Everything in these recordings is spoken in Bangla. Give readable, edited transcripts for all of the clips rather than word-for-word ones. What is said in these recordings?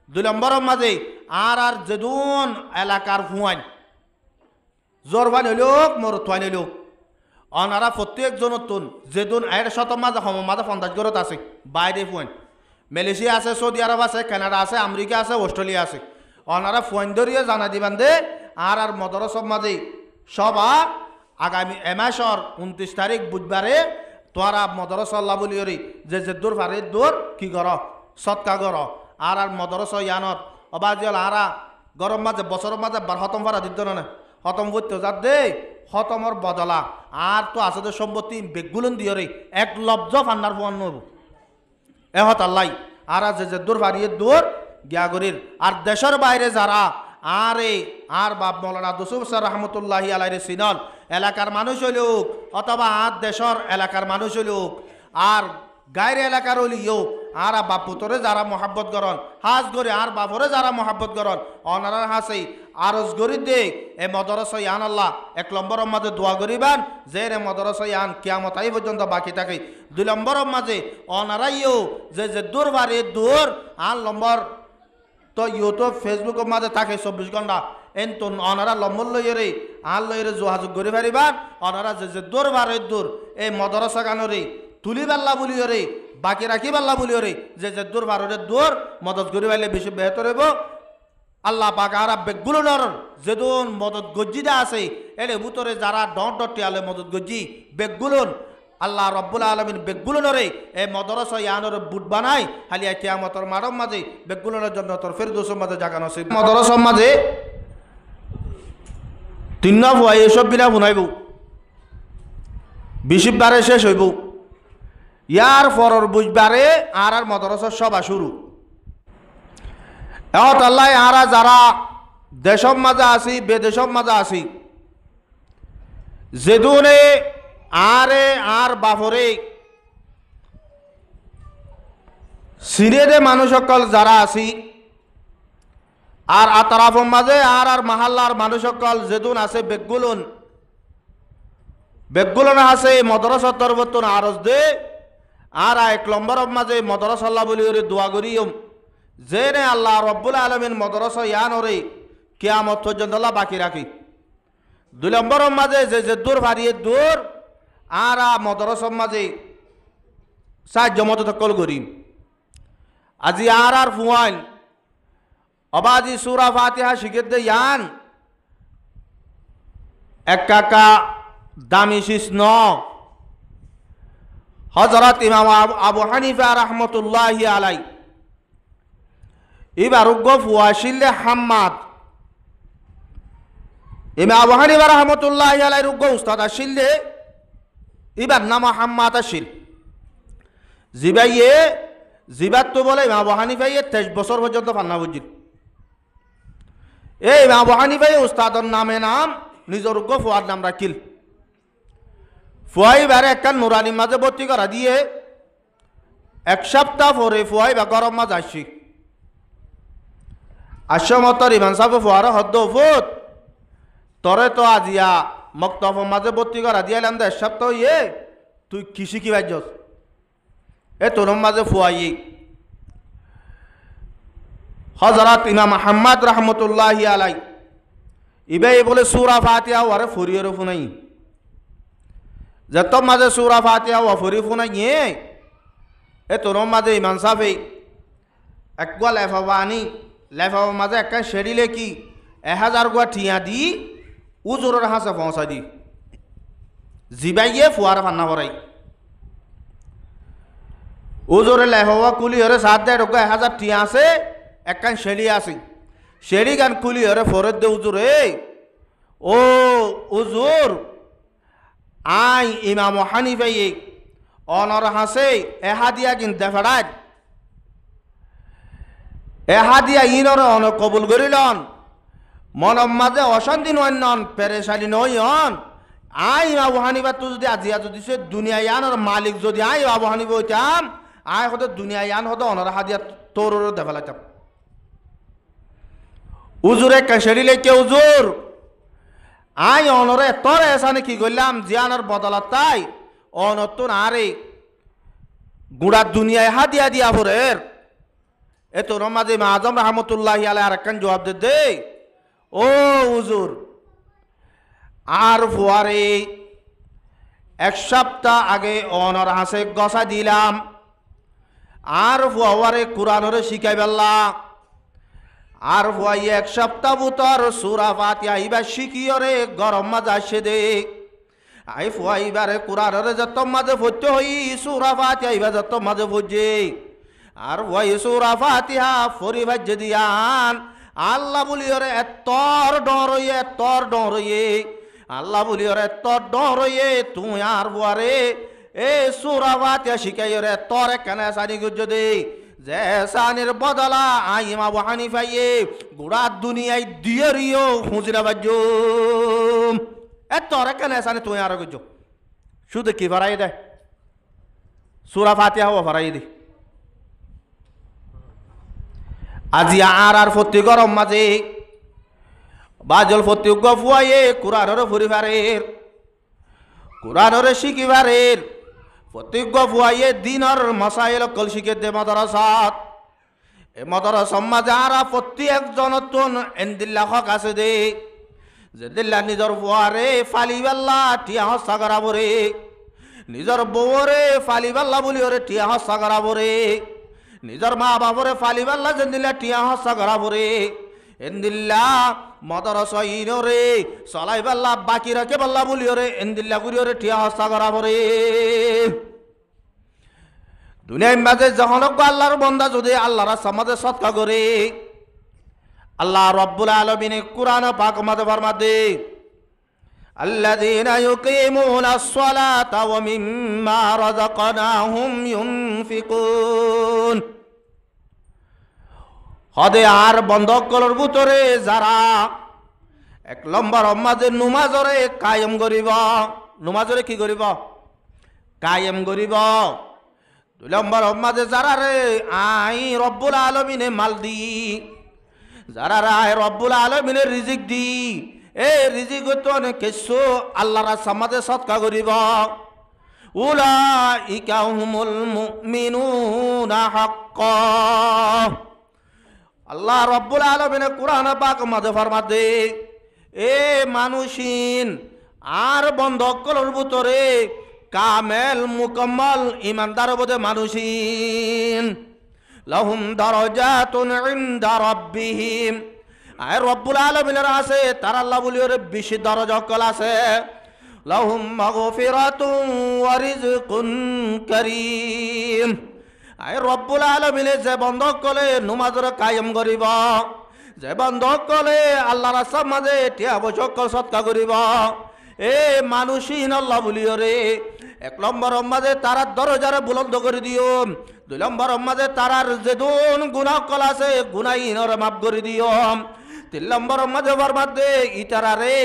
দুই নম্বরের মাঝে আর যেদুন এলাকার ফুয়াইন জোর ফাইন হইলুক মোর থাইন হইলুক অনারা প্রত্যেকজন নতুন যেদুন এর শত মাঝে সম মাঝে 50 ঘরত আছে বাইরে ফুয়াইন মালয়েশিয়া আছে সৌদি আরব আছে কানাডা আছে আমেরিকা আছে অস্ট্রেলিয়া আছে অনারা ফুয়াইন ধরিয়ে জানা দিবেন দে আর মদরসব মাঝে সবা আগামী মাসের 29 তারিখ বুধবারে তোরা মদরসা আল্লাহ বলি যে দূর ফারে দূর কি কর সৎকা কর আর মদরস ইয়ানত অবাজিয়াল আরা গরম মাঝে বছরের মাঝে বার হতম ফারা দিত না হতম করতে যার দে হতমর বদলা আর তো আছে সম্পত্তি বেগুলন দিয়ে এক লব্জ ফান্নার ফোন নব এহত আল্লাহ আর যে দূর ফারিয়ে দূর গিয়া গরির আর দেশের বাইরে যারা আর বাপ মৌলানা দুসুফ স্যার রহমতুল্লাহি আলাইহি সিনল এলাকার মানুষ হইলুক অথবা দেশের এলাকার মানুষ হইলুক আর গায়ের এলাকার হইলিও আর বাপ পুতরে যারা মহাব্বত করন হাজ গরি আর বাপরে যারা মহাব্বত করন অনারার হাসে আরজ গরি দে এ মদরসা ইয়ান আল্লাহ 1 নম্বরের মাঝে দোয়া করিবান যে রে মদরসা ইয়ান কিয়ামত আই পর্যন্ত বাকি থাকে 2 নম্বরের মাঝে অনারাইও যে দূর বারে দূর 8 নম্বর তো ইউটিউব ফেসবুকের মাঝে থাকে 24 ঘন্টা এনতো অনারা লম্বল লইরে আর লইরে যোগাযোগ করে পারিবার অনারা যে দূর বারে দূর এই মদরসা গানরে তুলি পাল্লা বলি রে বাকি রাখি পাল্লা বলি রে যে দূর বারে দূর মদত করে পাইলে বেশি বেহতর হইব আল্লাহ পাক আর বেগুলোর যেদুন মদত গজ্জিদা আছে এলে ভিতরে যারা ডটি আলে মদত গজ্জি বেগুলন আল্লাহ রব্বুল আলমিন বেগুলনরে এই মদরসা ইয়ানরে বুট বানাই হালিয়া কিয়ামতের মারম মাঝে বেগুলনের জন্য তোর ফেরদৌসের মাঝে জাগা নসিব মদরসার মাঝে 3 ভুয়া এসব বিনা বুনাইব 20 বারে শেষ হইব ইয়ার পরের বুঝবারে আর মদরসার সভা শুরু এহত আল্লাহ আর যারা দেশম মাঝে আসি বেদেশম মাঝে আসি যেদুনে আর বাফরে সিরিয়ারে মানুষ সকল যারা আসি আর আতরাফের মাঝে আর মাহাল্লার মানুষ সকল যেদুন আছে বেগুলন আছে মদরসা তরবতন আরজ দে আর 1 নম্বরের মাঝে মদরসা আল্লাহ বলি দোয়া করিম যে রে আল্লাহ রব্বুল আলমিন মদরসা ইয়ানরে কিয়ামত পর্যন্ত বাকি রাখি 2 নম্বরের মাঝে যে দূর ফারিয়ে দূর আর মদরসার মাঝে সাহায্য মদত কল করি আজি আর ফুয়াইন অবাজি সূরা ফাতিহা শিখে দে ইয়ান একাকা দামি শিষ্ণ হযরত ইমাম আবু হানিফা রাহমাতুল্লাহি আলাই এবার ফুয়াশিল্লে হাম্মাদ ইমাম আবু হানিফা রাহমাতুল্লাহি আলাই উস্তাদ আসিল্লে এবার নাম হাম্মাদ আসিল জিবাত তো বলে ইমাম আবু হানিফা 23 বছর পর্যন্ত ফান্না বুঝিল এই ইমাম আবু হানিফা উস্তাদর নামে নাম নিজের ফুয়ার নাম রাখিল ফুয়াইবারে একটা নুরানি মাঝে ভর্তি করা দিয়ে 1 সপ্তাহ পরে ফুয়াইবা গরম মাঝে আসছি আসমতর ইমান সাহেব ফুয়ার হদ্দ ফুট তরে তো আজিয়া মক্তব মাঝে ভর্তি করা দিয়ে এলাম 1 সপ্তাহ তুই কৃষি কি বাজ্যস এ তোর মাঝে ফুয়াই হযরত ইমাম মুহাম্মদ রাহমাতুল্লাহি আলাই ইবাই বলে সূরা ফাতিহা ওরে ফরিয়ের ফুনাই যত মাঝে সূরা ফাতিহা ও ফরি ফুনাই এ তোর মাঝে ইমাম সাহেব একগা লেফাবানি লেফাবা মাঝে একটা শেড়িলে কি 1000 গুয়া ঠিয়া দি উজুরের হাসে পৌঁছা দি জিবাইয়ে ফুয়ার ফান্না ভরাই উজুরে লেফাবা কুলি হরে 7.5 ঠিয়া আছে একটা শেড়ি আছে শেড়ি গান কুলি হরে ফরত দে উজুরে ও উজুর আই ইমাম হানিফাই অনর হাসে এহাদিয়া কিনতে ফেড়ায় এহাদিয়া ইনর অন কবুল করিলন মনম মাঝে অশান্তি নয়ন পেরেশানি নয়ন আই আবু হানিফা তো যদি আজিয়া যদি সে দুনিয়া ইয়ানোর মালিক যদি আই আবু হানিফা হইতাম আই হতে দুনিয়া ইয়ান হতে অনর হাদিয়া তোর দেখালাইতাম উজুরে কেশরিলে কে উজুর আই অনরে তোর এসানে কি করলাম জিয়ানোর বদলাত তাই অনতুন আরে গুড়া দুনিয়ায় হাদিয়া দিয়া ভরের এত রমাজি আজম রহমতুল্লাহ আলাই আর একখান জবাব দে ও হুজুর আর ফুয়ারে এক সপ্তাহ আগে অনর হাসে গসা দিলাম আর ফুয়ারে কোরআনরে শিখাই বেল্লা আর ফুয়াই এক সপ্তাহ বুতর সুরা ফাতিহা ইবা শিখিয়রে গরম মাঝে আসে দে আই ফুয়াইবারে কোরআনরে যত মাঝে ফুটতে হই সুরা ফাতিহা ইবা যত মাঝে ফুটছে আর ওই সুরা ফাতিহা ফরি ভাজ্য দিয়ান আল্লাহ বলিওরে এতর ডরইয়ে আল্লাহ বলিওরে এতর ডরইয়ে তুই আর বুয়ারে এ সুরা ফাতিহা শিখাইরে তোর কেনে সানি গুজ্জ দে যে সানির বদলা আইম আবু হানিফাইয়ে গোড়া দুনিয়ায় দিয়ে রিও হুজরা বাজ্য তোর কেনে সানি তুই আর গুজ্জ শুধু কি ফারাই দে সুরা ফাতিহা ও ফারাই দে আজি আর ফতি গরম মাঝে বাজল ফতি গফুয়ায়ে কোরআনরে ফুরিবারের কোরআনরে শিখিবারের ফতি গফুয়ায়ে দিনর মাসাইল কল শিখে দে মাদ্রাসাত এ মাদ্রাসা মাঝে আর ফতি একজন তুন এন্দিল্লা হক আছে দে যে দিল্লা নিজর ফুয়ারে ফালিবাল্লা টিয়া হস্তা করাবরে নিজর বউরে ফালিবাল্লা বলি ওরে টিয়া হস্তা করাবরে নিজর মা বাবরে ফালিবাল্লা জেন্দিল্লা টিয়া হস্তা করাবরে এন্দিল্লা মাদ্রাসা ইনরে চলাইবাল্লা বাকি রাখে বাল্লা বলি ওরে এন্দিল্লা গুরি ওরে টিয়া হস্তা করাবরে দুনিয়ার মাঝে যখন আল্লাহর বান্দা যদি আল্লাহর সমাজে সৎকা করে আল্লাহ রব্বুল আলামিন কুরআন পাক মাঝে ফরমাতে الذين يقيمون الصلاة ومما رزقناهم ينفقون হদে আর বন্ধক কলর ভিতরে যারা এক নম্বর মাঝে নুমাজরে কায়েম করিব নুমাজরে কি করিব কায়েম করিব দুই নম্বর মাঝে যারা রে আই রব্বুল আলামিনে মাল দি যারা রায় রব্বুল আলামিনে রিজিক দি এ রিজিক তো অনেক কিছু আল্লাহর সমাজে সৎকা করিব উলাইকা হুমুল মুমিনুনা হাক্কা আল্লাহ রব্বুল আলামিন কুরআন পাক মাঝে ফরমাতে এ মানুষিন আর বন্ধক কলর ভিতরে কামেল মুকম্মল ইমানদার বোধে মানুষিন লাহুম দারাজাতুন ইনদা রাব্বিহিম আর রব্বুল আলামিনের আছে তার আল্লাহ বলি ওরে বেশি দরজা কল আছে লাহুম মাগফিরাতুন ওয়া রিজকুন কারীম আর রব্বুল আলামিনে যে বন্ধক কলে নামাজের কায়েম করিব যে বন্ধক কলে আল্লাহর রাস্তার মাঝে টিয়া বছর সৎকা করিব এ মানুষিন আল্লাহ বলি ওরে এক নম্বর মাঝে তারা দরজারে বুলন্দ করে দিও দুই নম্বর মাঝে তারার যেদুন গুনাহ কল আছে গুনাহীনর মাফ করে দিও তিন নম্বর মাঝে বরবাদে ইতারা রে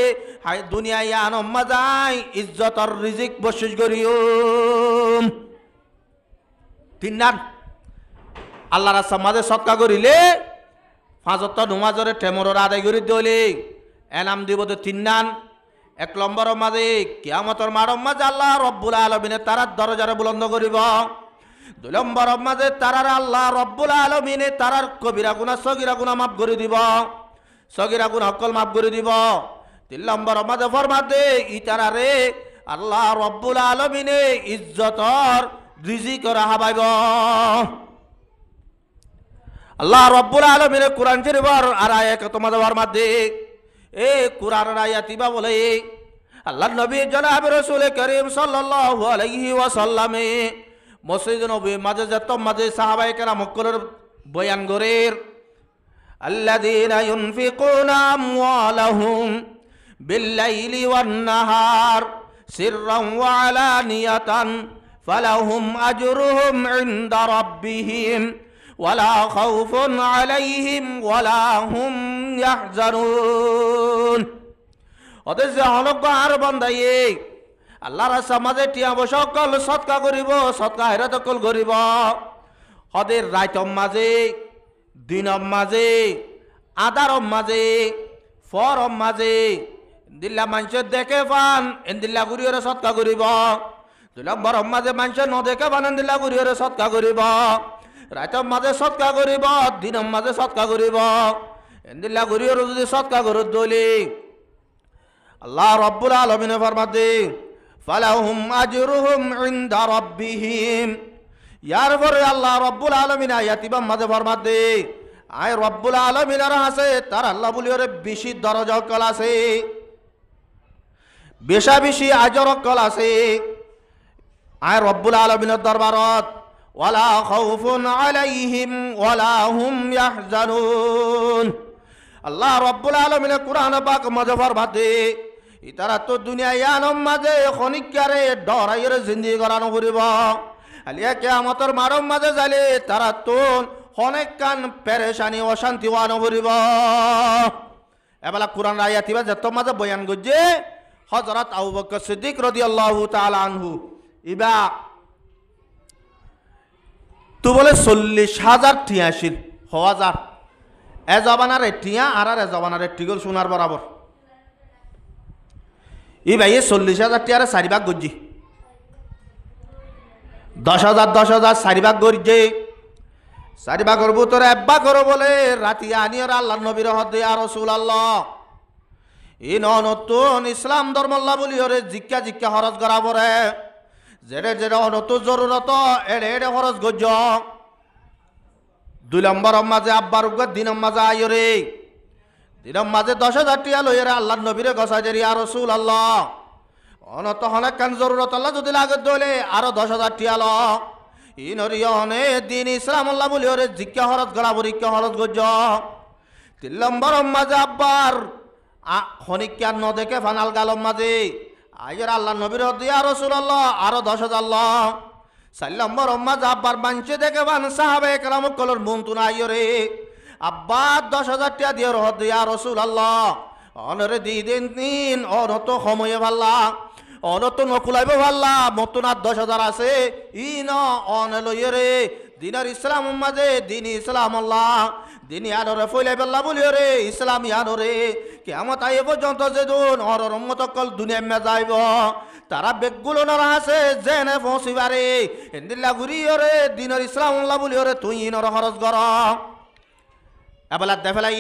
হাই দুনিয়ায় আনম মাজাই ইজ্জতর রিজিক বশিস করিও তিন নাম আল্লাহ রাস্তার মাঝে সৎকা করিলে ফাজত নমাজরে টেমরের আদায় করে দিলে এনাম দিব তো তিন নাম এক নম্বর মাঝে কিয়ামতের মারম মাঝে আল্লাহ রব্বুল আলামিনে তারা দরজারে বুলন্দ করিব দুই নম্বর মাঝে তারার আল্লাহ রব্বুল আলামিনে তারার কবিরা গুনাহ সগীরা গুনাহ মাফ করে দিব সগীরা গুনাহ অকল মাফ করে দিব তিন নম্বর মাঝে ফরমাতে ইতারা রে আল্লাহ রব্বুল আলামিনে ইজ্জতর রিজিক রাহাবাইব আল্লাহ রব্বুল আলামিনে কুরআন শরীফের আর আয়াত তোমাদের ফরমাতে এ কুরআনের আয়াতিবা বলে আল্লাহ নবী জনাব রাসূল করিম সাল্লাল্লাহু আলাইহি ওয়াসাল্লামে মসজিদ নবী মাঝে যত মাঝে সাহাবায়ে কেরাম কলর বয়ান করের আল্লাযীনা ইউনফিকুনা আমওয়ালাহুম বিল-লাইলি ওয়ান-নাহার সিররান ওয়া আলানিয়াতান ফালাহুম আজরুহুম ইনদা রাব্বিহিম ওয়ালা খাউফুন আলাইহিম ওয়ালা হুম ইয়াহজানুন ওদের যে হলক আর বান্দায়ে আল্লাহর সমাজে টিয়া বসকল সৎকা করিব সৎকা হেরাত কল করিব ওদের রাইতম মাঝে দিনম মাঝে আদারম মাঝে ফরম মাঝে দিল্লা মানুষের দেখে পান এন্দিল্লা গুরিয়রে সৎকা করিব দুই নম্বর মাঝে মানুষের ন দেখে পান এন্দিল্লা গুরিয়রে সৎকা করিব রাতের মাঝে সৎকা করিব দিনের মাঝে সৎকা করিব এন্দিল্লা করিও যদি সৎকা করত দলি আল্লাহ রব্বুল আলামিনে ফরমাতে ফালাহুম আজরুহুম ইনদা রাব্বিহিম ইয়ার পরে আল্লাহ রব্বুল আলামিন আয়াতিবা মাঝে ফরমাতে আয় রব্বুল আলামিনের আছে তার আল্লাহ বলিওরে বেশি দরজা কল আছে বেশা বেশি আজর কল আছে আয় রব্বুল আলামিনের দরবারত ওয়ালা খাউফুন আলাইহিম ওয়ালা হুম ইয়াহজানুন আল্লাহ রব্বুল আলামিনে কুরআন পাক মাঝে ফরমাতে ইতারা তো দুনিয়া ইয়ানম মাঝে খনিকারে ডরাইরে জিন্দেগি করানো করিব আলিয়া কিয়ামতের মারম মাঝে যাইলে তারা তো অনেক কান পেরেশানি অশান্তি ওয়ানো করিব এবেলা কুরআন আয়াতিবা যত মাঝে বয়ান গজে হযরত আবু বকর সিদ্দিক রাদিয়াল্লাহু তাআলা আনহু ইবা তো বলে 40,000 টিয়া ছিল 1000 এ জবানার টিয়া আর এ জবানার টিগল সোনার বরাবর ই ভাই 40,000 টিয়ারে 4 ভাগ গজি 10,000 10,000 4 ভাগ গরজে 4 ভাগের ভিতরে এক ভাগ করো বলে রাতি আনিয়ার আল্লাহর নবীর হদে ইয়া রাসূলুল্লাহ ই নতুন ইসলাম ধর্মল্লা বলি ওরে জিক্কা জিক্কা খরচ করা পরে যেটা যেটা নতুন জরুরত এড়ে এড়ে খরচ গজ 2 নম্বর মাঝে আব্বার উগত 2 নম্বর মাঝে আইরে 2 নম্বর মাঝে 10,000 টিয়া লইরে আল্লাহর নবীরে গসাজের ইয়া রাসূলুল্লাহ অনত হনে কান জরুরত আল্লাহ যদি লাগে দলে আরো 10,000 টিয়া ল ইনরিয়নে দিন ইসলাম আল্লাহ বলি ওরে জিক্কা খরচ করা পরীক্ষা খরচ গজ 3 নম্বর মাঝে আব্বার খনিকার ন দেখে ফানাল গালম মাঝে আইয়ের আল্লাহ নবীর দিয়া রাসূলুল্লাহ আরো 10,000 4 নম্বর মাঝে আব্বার বাঞ্চে দেখে বান সাহাবে کرام কলর মন্তু না আইরে আব্বা 10,000 টাকা দিয়ে দিয়া রাসূলুল্লাহ অনরে দিন অনত সময়ে ভাল্লা অনত নকুলাইব ভাল্লা মতনার 10,000 আছে ই ন অন লইরে দিনের ইসলাম মাঝে দিন ইসলাম আল্লাহ দিন ইয়ানরে ফইলাই বেল্লা বলিও রে ইসলাম ইয়ানরে কিয়ামত আইব পর্যন্ত যেদিন অর রহমত কল দুনিয়া মে যাইব তারা বেগগুলো নরা আছে জেনে পৌঁছিবারে এন্দিল্লা ঘুরিও রে দিনের ইসলাম আল্লাহ বলিও রে তুই নর খরচ কর এবেলা দেফেলাই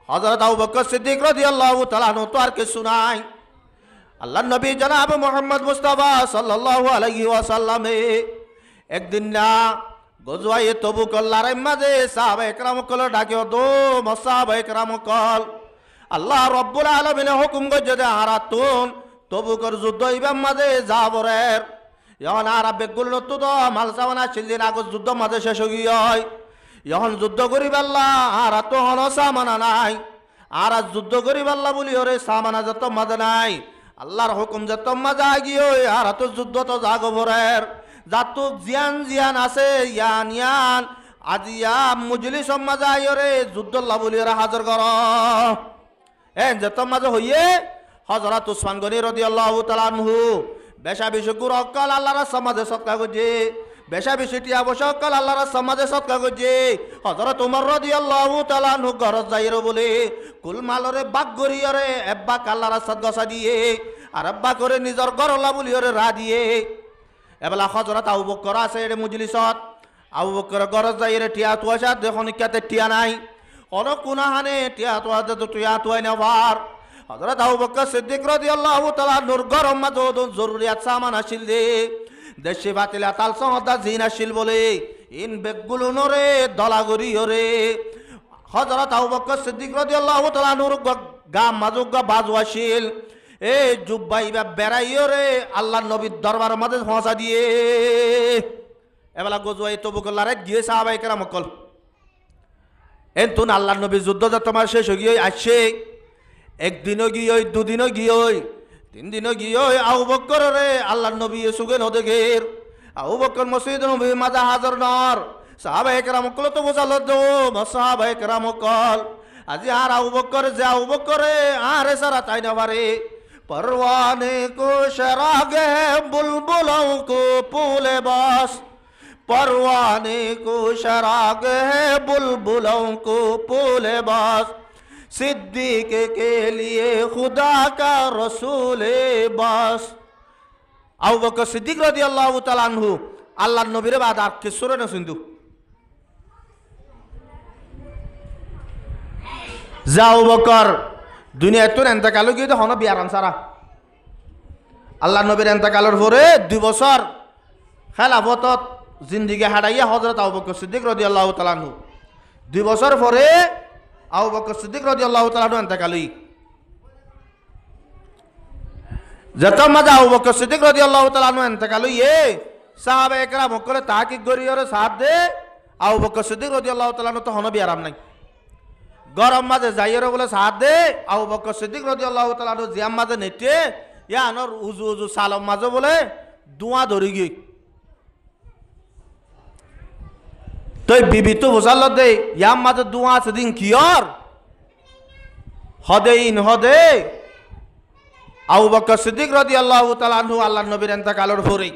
হযরত আবু বকর সিদ্দিক রাদিয়াল্লাহু তাআলা আনহু তো আর কিছু নাই আল্লাহর নবী জনাব মুহাম্মদ মুস্তাফা সাল্লাল্লাহু আলাইহি ওয়াসাল্লাম একদিন না গজওয়ায়ে তবুক লড়াই মাঝে সাহাবায়ে কেরাম কল ডাকিও দো সাহাবায়ে কেরাম কল আল্লাহ রব্বুল আলামিন হুকুম গজে দে হারাতুন তবুকর যুদ্ধ ইবাম মাঝে যাবরের এখন আরব বেগুল তো মালসাওয়ানা ছিলদিন আগত যুদ্ধ মাঝে শেষ হই হয় এখন যুদ্ধ করি পাল্লা আর তো হন সামানা নাই আর যুদ্ধ করি পাল্লা বলি ওরে সামানা যত মাঝে নাই আল্লাহর হুকুম যত মাঝে আগিয়ে আর তো যুদ্ধ তো জাগবরের জাতুক জিয়ান জিয়ান আছে ইয়ান ইয়ান আজিয়া মুজলিস মাঝে আইরে যুদ্ধ লাবলি ওরা হাজার কর যত মাঝে হইয়ে হযরত উসমান গনি রাদিয়াল্লাহু তাআলা আনহু বেশা বেশি গুর অকাল আল্লাহর সমাজে সৎকা গজে বেশা বেশি টিয়া বসা অকাল আল্লাহর সমাজে সৎকা গজে হযরত উমর রাদিয়াল্লাহু তাআলা আনহু গরজ যাইরো বলে কুল মালরে বাগ গরিয়রে এব্বা আল্লাহর রাস্তাত গসা দিয়ে আর আব্বা করে নিজর গরলা বলিয়রে রা দিয়ে এবেলা হযরত আবু বকর আছে এর মজলিসত আবু বকর গরজ যাইরে টিয়া তুয়াশা দেখুন কিয়াতে টিয়া নাই কোন কুনাহানে টিয়া তুয়াতে তো টিয়া তুয়াই নেবার হযরত আবু বকর সিদ্দিক রাদিয়াল্লাহু তাআলা নূর গরম মাদুদ জরুরিয়াত সামান আসিল দে দেশে বাতিলা তাল সহদা জিন আসিল বলে ইন বেগুলো নরে দলাগরি ওরে হযরত আবু বকর সিদ্দিক রাদিয়াল্লাহু তাআলা নূর গাম মাজুগ বাজু আসিল এ জুব্বাইবা বেড়াইও রে আল্লাহর নবীর দরবার মাঝে পৌঁছা দিয়ে এবেলা গজওয়াই তবুক লড়াই গিয়ে সাহাবায়ে কেরাম কল এন্তুন আল্লাহর নবীর যুদ্ধ যত তোমার শেষ হয়ে গিয়ে আসছে একদিনও গিয়ে দুদিনও গিয়ে 3 দিনও গিয়ে আবু বকর রে আল্লাহর নবী সুগে ন দেখের আবু বকর মসজিদ নবী মাঝে হাজার নর সাহাবায়ে কেরাম কল তো বোঝাল দো সাহাবায়ে কেরাম কল আজি আর আবু বকর যে আবু বকরে আরে সারা তাই না পারে परवाने को शरागे बुलबुलों को फूले बस परवाने को शरागे बुलबुलों को फूले बस सिद्दीक के लिए खुदा का रसूल बस আবু বকর সিদ্দিক রাদিয়াল্লাহু তাআলা আনহু আল্লাহ নবীরে বাদ আর কিশোরে না সিন্ধু যা আবু বকর দুনিয়ায় তোর এন্তেকাল গিয়ে হন বিয়ারান সারা আল্লাহ নবীর এন্তেকালের পরে 2 বছর খেলাফতত জিন্দিগি হারাইয়া হযরত আবু বকর সিদ্দিক রাদিয়াল্লাহু তাআলা আনহু 2 বছর পরে আবু বকর সিদ্দিক রাদিয়াল্লাহু তাআলা আনহু এন্তেকালই যত মাঝে আবু বকর সিদ্দিক রাদিয়াল্লাহু তাআলা আনহু এন্তেকালই সাহাবায়ে কেরাম করে তাহকিক করিয়রে সাথ দে আবু বকর সিদ্দিক রাদিয়াল্লাহু তাআলা আনহু তো হন বিয়ারাম নাই গরম মাঝে যাইরে বলে সাথ দে আবু বকর সিদ্দিক রাদিয়াল্লাহু তাআলা আনহু জিয়াম মাঝে নেটে ইয়া আনর উজু উজু সালাম মাঝে বলে দুয়া ধরি গই তই বিবি তো বুঝাল দে ইয়াম মাঝে দুয়া আছে দিন কিয়র হদে ইন হদে আবু বকর সিদ্দিক রাদিয়াল্লাহু তাআলা আনহু আল্লাহর নবীর ইন্তেকালের পরে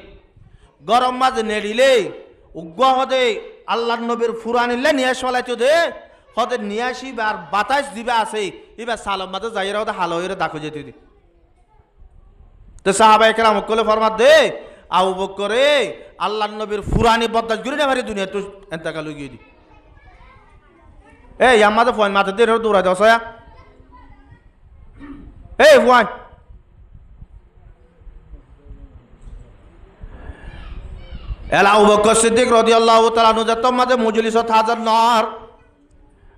গরম মাঝে নেড়িলে উগ্র হদে আল্লাহর নবীর ফুরানিলে নিয়ে চলাইতো দে হদে নিয়াসি বার বাতাস দিবা আছে এবার সালাম মাঝে যাইরা হদে হাল হইরে দেখো যেতে দি তো সাহাবায়ে কেরাম কলে ফরমাত দে আবু বকরে আল্লাহর নবীর ফুরানি বদাস গুরি না ভারি দুনিয়া তো ইন্তেকাল হয়ে গিয়ে দি এই আমাদের ফোন মাথা দিয়ে দৌড়াই দাও সয়া এই ফোন এলা আবু বকর সিদ্দিক রাদিয়াল্লাহু তাআলা আনহু যত মাঝে মজলিসত হাজার নর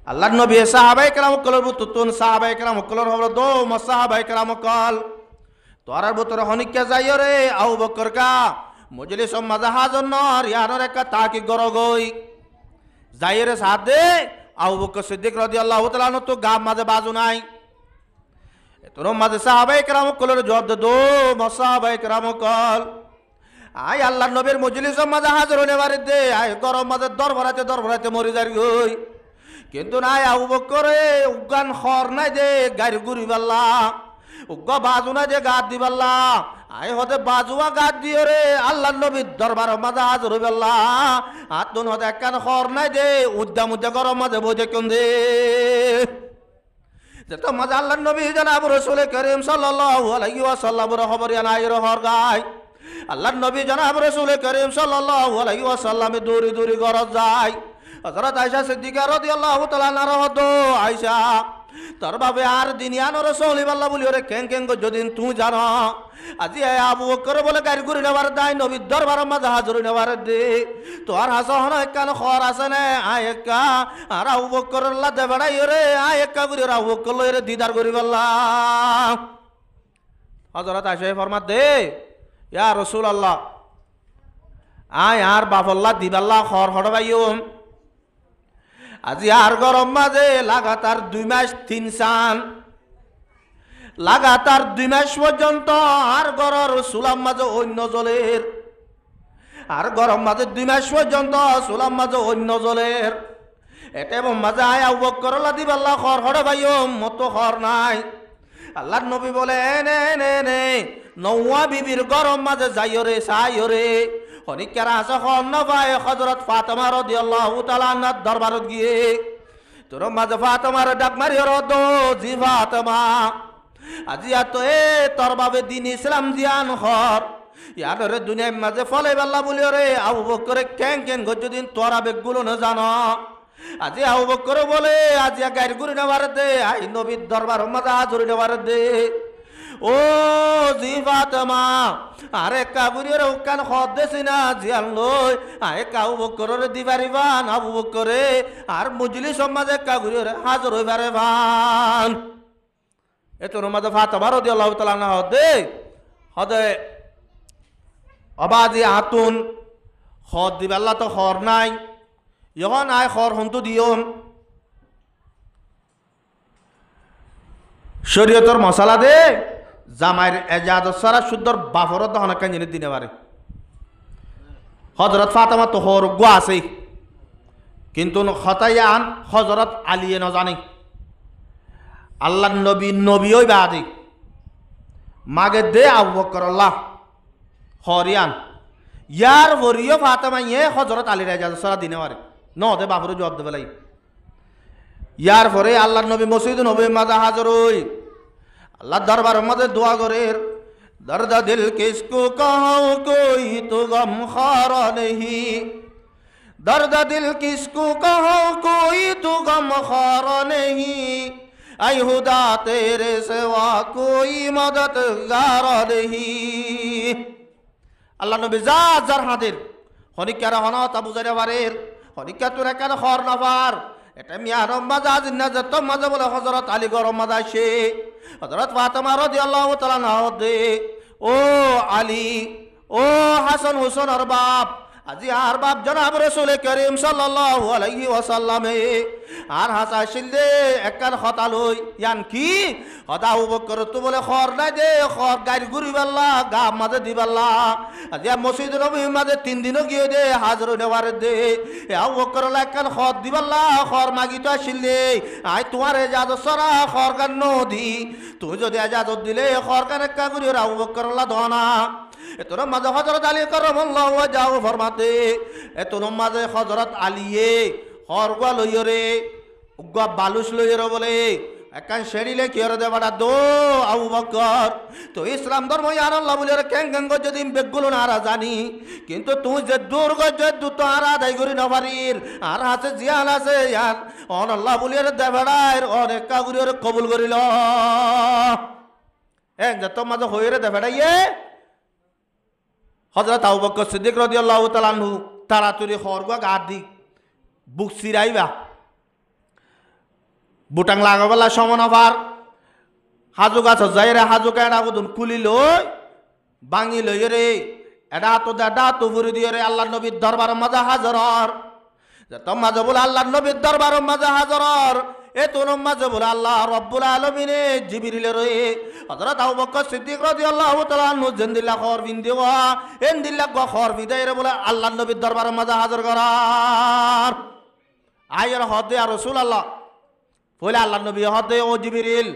আল্লাহর নবী সাহাবায়ে কেরাম কলর বুতুন সাহাবায়ে কেরাম কলর হলো দো সাহাবায়ে কেরাম কল তোরার ভিতরে হনিকে যাইও রে আবু বকর কা মজলিস মাঝে হাজার নর ইয়ানোর একটা তাকি গরগই যাইরে সাথে আবু বকর সিদ্দিক রাদিয়াল্লাহু তাআলা আনহু তো গাম মাঝে বাজু নাই তোর মাঝে সাহাবায়ে কেরাম কলর জবাব দে দো সাহাবায়ে কেরাম কল আই আল্লাহর নবীর মজলিস মাঝে হাজির হইনে বাড়ি দে আই গরম মাঝে দরভরাতে মরি যাই গই কিন্তু নাই আবু বকরে উগান খর নাই দে গাড়ি গুড়ি বাল্লা উগ্র বাজু না যে গাত দিবাল্লা আই হতে বাজুয়া গাত দিও রে আল্লাহর নবীর দরবার মাঝে হাজির হইবাল্লা আর তুন হতে একখান খর নাই দে উদ্যা মুদ্যা গরম মাঝে বোঝে কেন দে যেত মাঝে আল্লাহর নবী জনাব রাসূল করিম সাল্লাল্লাহু আলাইহি ওয়াসাল্লাম খবরিয়া নাই রহর গায় আল্লাহর নবী জনাব রাসূল করিম সাল্লাল্লাহু আলাইহি ওয়াসাল্লামে দূরে দূরে গরজ যায় হযরত আয়েশা সিদ্দিকা রাদিয়াল্লাহু তাআলা আনহা হতো আয়েশা তোর বাবে আর দিনিয়ান রাসূল আল্লাহ বলি ওরে কেন কেন যদিন তুই জানো আজি আবু বকর বলে গাড়ি ঘুরে নেবার দায় নবীর দরবার মাঝে হাজির নেবার দে তোর হাসন একখান খর আছে না আয় একা আর আবু বকর আল্লাহ দে বেড়াই রে আয় একা ঘুরে আবু বকর লইরে দিদার করি বললাম হযরত আয়েশা ফরমাত দে ইয়া রাসূলুল্লাহ আয় আর বাফল্লা দিবাল্লা খর হড়বাইম আজি আর গরম মাঝে লাগাতার 2 মাস 3 সান লাগাতার 2 মাস পর্যন্ত আর গরর সুলাম মাঝে অন্য জলের আর গরম মাঝে 2 মাস পর্যন্ত সুলাম মাঝে অন্য জলের এটা এবং মাঝে আয় আবু বকর আল্লাহ দিবাল্লা খর হড়বাইম মতো খর নাই আল্লাহর নবী বলে নে নে নে নওয়া বিবির গরম মাঝে যাইও রে সাইও রে হনিকেরা আছে খন ভাই হযরত ফাতেমা রাদিয়াল্লাহু তাআলা আনহার দরবারত গিয়ে তোর মাঝে ফাতেমার ডাক মারিও রদো জি ফাতেমা আজি এত এ তোর বাবে দিন ইসলাম জিয়ান হর ইয়ারে দুনিয়ার মাঝে ফলে আল্লাহ বলিও রে আবু বকরে কেন কেন গজদিন তোরা বেগুলো না জানো আজি আবু বকর বলে আজি গাড়ি ঘুরে নেবার দে আই নবীর দরবার মাঝে হাজির নেবার দে ও জি ফাতেমা আরে কাবুরের ওখান খদ দেছি না জিয়ান লই আরে আবু বকরের দিবারিবান আবু বকরে আর মজলিস মাঝে কাবুরের হাজির হইবারে ভান এতর মাঝে ফাতেমা রাদিয়াল্লাহু তাআলা আনহা দে হদে অবাদি আতুন খদ দিবাল্লা তো খর নাই যখন আয় খর হন্তু দিয়ম শরীয়তর মশালা দে জামাইর এজাজত সারা শুদ্ধর বাফরত দহনা কান জিনিস দিনে পারে হযরত ফাতেমা তো হর গো আছে কিন্তু খতায়ান হযরত আলিয়ে ন জানে আল্লাহর নবী ওই বাদে মাগে দে আবু বকর আল্লাহ হরিয়ান ইয়ার ভরিও ফাতেমা ইয়ে হযরত আলীর এজাজত সারা দিনে পারে ন দে বাফরে জবাব দেবে লাই ইয়ার পরে আল্লাহর নবী মসজিদ নবী মাঝে হাজির হই আল্লাহ দরবার মধ্যে দোয়া করে दर्द दिल किसको कहो कोई तो गमखार नहीं, दर्द दिल किसको कहो कोई तो गमखार नहीं, ऐ खुदा तेरे सिवा कोई मददगार नहीं। আল্লাহ নবী যা যার হাতের হনিকার হনত আবু জারে বারের হনিকা তোর একান খর নাফার এটা মিয়া রম্মাজা জিন্না যত মাঝে বলে হযরত আলী গরম মাঝে আসে হযরত ফাতেমা রাদিয়াল্লাহু তাআলা নাও দে ও আলী ও হাসান হুসেন আর বাপ আজি আর বাপ জনাব রাসূল করিম সাল্লাল্লাহু আলাইহি ওয়াসাল্লাম আর হাসা শিলদে একান খতা লই ইয়ান কি হদা আবু বকর তো বলে খর না দে খর গাড়ি ঘুরিবাল্লা গা মাঝে দিবাল্লা আজি মসজিদ নবী মাঝে 3 দিন গিয়ে দে হাজর নেওয়ার দে আবু বকর একান খর দিবাল্লা খর মাগি তো শিলদে আই তোমার ইজাজত সরা খর গান নদি তুই যদি ইজাজত দিলে খর গান একা ঘুরি আবু বকর লা দনা এতো নমাজ হযরত আলী কারামাল্লাহু ওয়াজহু ফরমাতে এতো নমাজ হযরত আলীয়ে হরগা লইরে উগা বালুস লইরে বলে একান শেরিলে কি হরে দেবাডা দো আবু বকর তো ইসলাম ধর্ম ইয়ার আল্লাহ বলে কেন কেন যদি বেগুলো না জানি কিন্তু তুই যে দূর যে দুত আর আদায় করি না পারির আর আছে জিয়াল আছে ইয়ার অন আল্লাহ বলে দেবাডার অনেক কাগুরি কবুল করিল এক যত মাঝে হইরে দেবাডাইয়ে হযরত আবু বকর সিদ্দিক রাদিয়াল্লাহু তাআলা আনহু তাড়াতাড়ি খরগা গাদ দি বুক সিরাইবা বুটাং লাগাবেলা সমনফার হাজু গাছ যাইরে হাজু কেডা বুদুন কুলি লই বাঙি লই রে এডা তো ভরি দিয়ে রে আল্লাহর নবীর দরবার মাঝে হাজরর যত মাঝে বলে আল্লাহর নবীর দরবার মাঝে হাজরর এতো মাঝে বলে আল্লাহ রব্বুল আলামিনে জিবরিল রে হযরত আবু বকর সিদ্দিক রাদিয়াল্লাহু তাআলা আনহু জন্দিল্লাহ খর বিন্দিওয়া এন্দিল্লাহ গো খর বিদায় রে বলে আল্লাহর নবীর দরবার মাঝে হাজর করার আয়ের হদে আর রাসূলুল্লাহ বলে আল্লাহর নবী হদে ও জিবরিল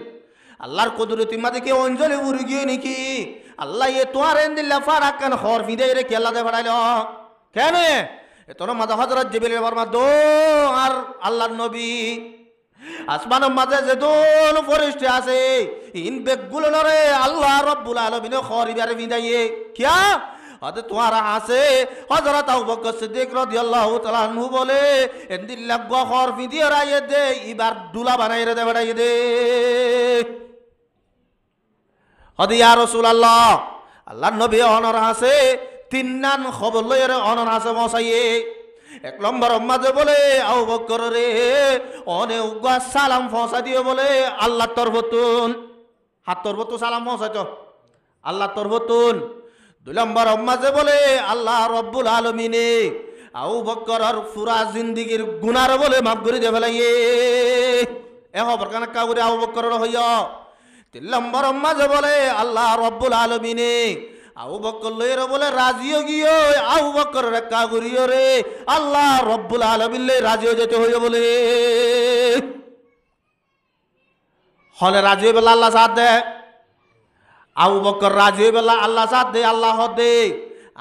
আল্লাহর কুদরতি মাঝে কি অঞ্জলি উড়ি গিয়ে নাকি আল্লাহ এ তোমার এন্দিল্লাহ ফারাকান খর বিদায় রে কেলা দে বাড়াইলো কেন এতো মাঝে হযরত জিবরিল বর্মা দো আর আল্লাহর নবী আসমানের মাঝে যে দোল ফেরেশতা আছে ইন বেগুলো নরে আল্লাহ রাব্বুল আলামিন খরিবারে বিদায়ে কিয়া আদে তোমারা আছে হযরত আবু বকর সিদ্দিক রাদিয়াল্লাহু তাআলা আনহু বলে এন্দিল্লাহ গো খর বিদিয়ে রায়ে দে এবার দুলা বানাইরে দে বাড়াইয়ে দে আদে ইয়া রাসূলুল্লাহ আল্লাহর নবী অনর আছে তিন নান খবর লইরে অনর আছে মসাইয়ে এক নম্বর মাঝে বলে আবু বকর রে অনে উগা সালাম ফসা দিয়ে বলে আল্লাহ তরবতুন হাত তরবতু সালাম ফসা তো আল্লাহ তরবতুন দুই নম্বর মাঝে বলে আল্লাহ রব্বুল আলামিনে আবু বকর আর পুরা জিন্দেগীর গুনাহ বলে মাফ করে দে ফেলাইয়ে এ খবর কানা কাউরে আবু বকর হইয়া তিন নম্বর মাঝে বলে আল্লাহ রব্বুল আলামিনে আবু বকর লইরে বলে রাজিও গিয়ে আবু বকর রেখা করিও রে আল্লাহ রব্বুল আলামিন লে রাজিও যেতে হইবে বলে হলে রাজি হইবে আল্লাহ সাথ দে আবু বকর রাজি হইবে আল্লাহ সাথ দে আল্লাহ দে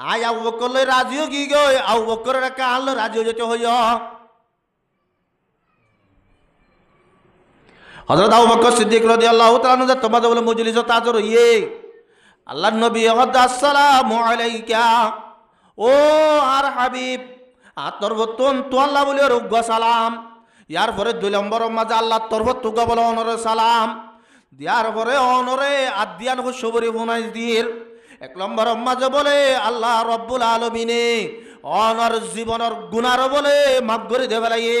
আই আবু বকর লই রাজিও গিয়ে আবু বকর রেখা আল্লাহ রাজিও যেতে হইয় হযরত আবু বকর সিদ্দিক রাদিয়াল্লাহু তাআলা আনহু তোমাদের বলে মজলিস তাজর হইয়ে আল্লাহর নবী আসসালামু আলাইকা ও আর হাবিব আতরবতুন তো আল্লাহ বলে রুগ সালাম ইয়ার পরে দুই নম্বর মাঝে আল্লাহ তরবতু বলে অনরে সালাম দিয়ার পরে অনরে আদিয়ান খুশবরি ফোনাই দির এক নম্বর মাঝে বলে আল্লাহ রব্বুল আলামিনে অনর জীবনের গুনার বলে মাফ করে দেবে লাগে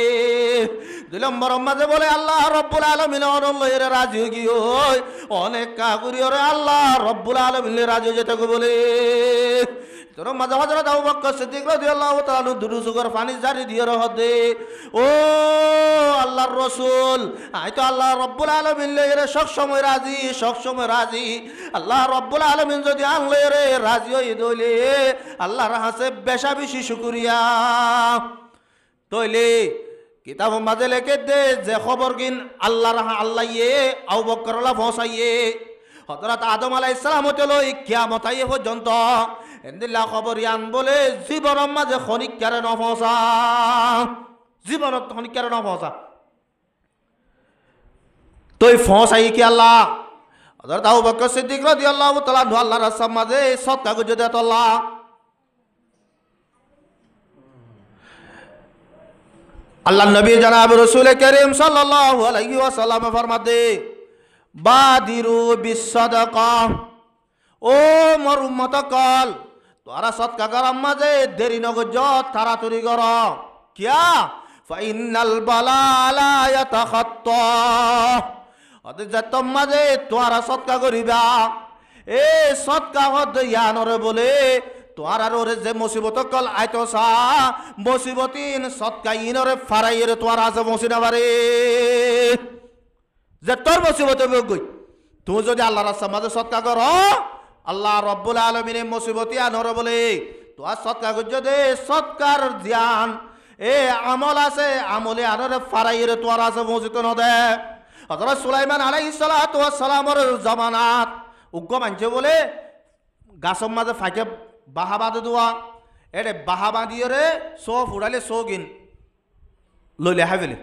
দুই নম্বর মাঝে বলে আল্লাহ রব্বুল আলামিন অনর লইরে রাজি গিয়ে অনেক কাগুরিয়রে আল্লাহ রব্বুল আলামিন রাজি যেতে বলে তোর মাঝে হযরত আবু বকর সিদ্দিক রাদিয়াল্লাহু তাআলা দুরু সুগর পানি জারি দিয়ে রহদে ও আল্লাহর রাসূল আই তো আল্লাহ রব্বুল আলামিন লইরে সব সময় রাজি আল্লাহ রব্বুল আলামিন যদি আনলে রে রাজি হই দইলে আল্লাহর হাসে বেশা বেশি শুকরিয়া তইলে কিতাব মাঝে লেখে দে যে খবর কিন আল্লাহ ইয়ে আবু বকর লা পৌঁছাইয়ে হযরত আদম আলাইহিস সালাম হতে লই কিয়ামত আইয়ে পর্যন্ত এন্দিল্লাহ খবর ইয়ান বলে জীবনের মাঝে খনিকারে নফসা জীবনত খনিকারে নফসা তুই ফসাই কি আল্লাহ হযরত আবু বকর সিদ্দিক রাদিয়াল্লাহু তাআলা আনহু আল্লাহর রাস্তার মাঝে সদকা করে দেত আল্লাহ। আল্লাহ নবী জনাব রাসূল করিম সাল্লাল্লাহু আলাইহি ওয়াসাল্লাম ফরমাতে বাদিরু বিসসাদাকা, ও মোর উম্মত কল তোরা সদকা করার মাঝে দেরি নগর তাড়াতাড়ি কর। কিয়া ফাইনাল বালা লা ইয়াতাখাত্তা, অতএব তোর মাঝে তোরা সদকা করিবা। এ সদকা হদ ইয়ানরে বলে তোয়ার ওরে যে মুসিবত কল আইতসা মুসিবতিন সদকা ইনরে ফারাইরে তোয়ার আছে মুসিনা বারে যে তোর মুসিবত গই। তুমি যদি আল্লাহর রাস্তার মাঝে সদকা কর, আল্লাহ রব্বুল আলামিন মুসিবতি আনরে বলে তোয়ার সদকা কর। যদি সদকার জ্ঞান এ আমল আছে, আমলে আনরে ফারাইরে তোয়ার আছে মুসিত নদে। হযরত সুলাইমান আলাইহিস সালাতু ওয়াস সালামের জামানাত উগ্র মানছে বলে গাছের মাঝে ফাঁকে বাহা বাঁধে দেওয়া, এটা বাহা বাঁধিয়ে রে সব উড়ালে সৌগিন লইলে হাইবেলে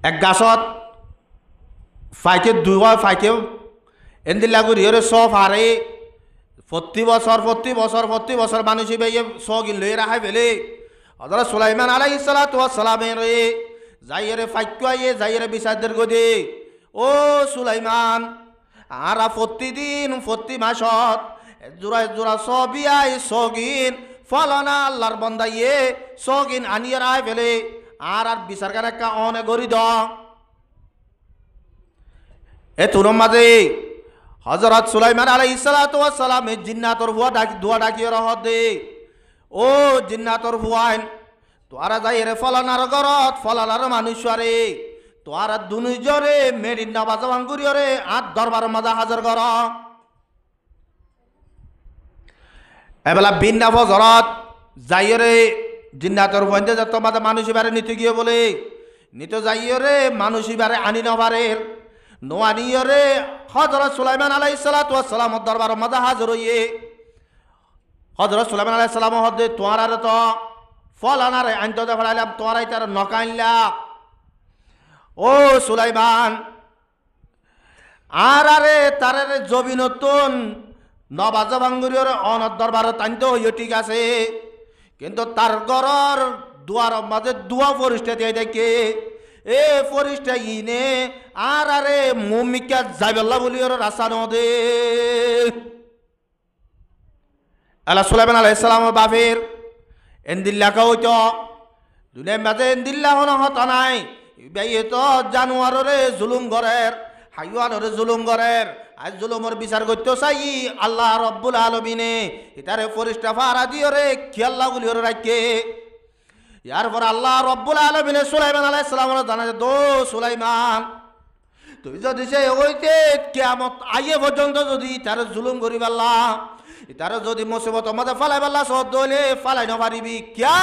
এক গাছত ফাইকে দুয়া ফাইকে এন্দিল্লা করি রে সব হারে প্রতি বছর মানুষ বেয়ে সৌগিন লই রাখাই ফেলে। হযরত সুলাইমান আলাইহিস সালাতু ওয়াস সালামের যাইরে ফাইক আইয়ে যাইরে বিচারদের গদে, ও সুলাইমান আরা প্রতিদিন প্রতি মাসত জোড়া সবিয়াই সগিন ফলনা আল্লাহর বন্দাইয়ে সগিন আনিয়ে রায় ফেলে আর বিচার কানে কা অনে গরি দ। এ তোর মাঝে হযরত সুলাইমান আলাইহিস সালাতু ওয়াস সালাম জিন্নাতর দোয়া ডাকিয়ে রহত দে, ও জিন্নাতর হুয়াইন তোরা যাই রে ফলানার গরত ফলানার মানুষরে তোরা দুনিজরে মেরিন নামাজ ভাঙ্গুরিয়রে আট দরবার মাজা হাজার কর। এবেলা বিন্না ফজরত যাইরে জিন্নাতর ফন্দে যত মাঝে মানুষ বারে নিতে গিয়ে বলে নিতে যাইরে মানুষ বারে আনি নবারে নোয়ানিয়রে হযরত সুলাইমান আলাইহিস সালাতু ওয়াস সালাম দরবার মাজা হাজার হইয়ে হযরত সুলাইমান আলাইহিস সালাম হদে তোয়ার তো ফলানারে আনতে ফলাইলাম তোরাই তার নকাইলা। ও সুলাইমান আরে তারে জবিনতুন নবাজ ভাঙ্গুরিয়র অনদ দরবার টানতে হইও ঠিক আছে, কিন্তু তার ঘরের দুয়ার মাঝে দুয়া ফরিস্তা দিয়ে দেখে এ ফরিস্তা ইনে আরে মুমিকা যাইবেল্লা বলি ওর রাস্তা নদে। আল্লাহ সুলাইমান আলাইহিস সালামের বাপের এন্দিল্লা কইতো দুনিয়ার মাঝে এন্দিল্লা হত নাই বেয়ে তো জানোয়ারে জুলুম করের হাইওয়ানরে জুলুম করের আজ জুলুমর বিচার করতে চাই আল্লাহ রব্বুল আলমিনে ইতারে ফরিস্তা ফারা দিয়ে রে খেয়াল্লা গুলি ওরে রাখে। ইয়ার পর আল্লাহ রব্বুল আলমিনে সুলাইমান আলাইহিস সালাম জানা দো সুলাইমান তুই যদি সে হইতে কিয়ামত আইয়ে পর্যন্ত যদি তার জুলুম করি পাল্লা ইতারে যদি মুসিবত মাঝে ফালাই পাল্লা সদ দলে ফালাই নপারিবি কিয়া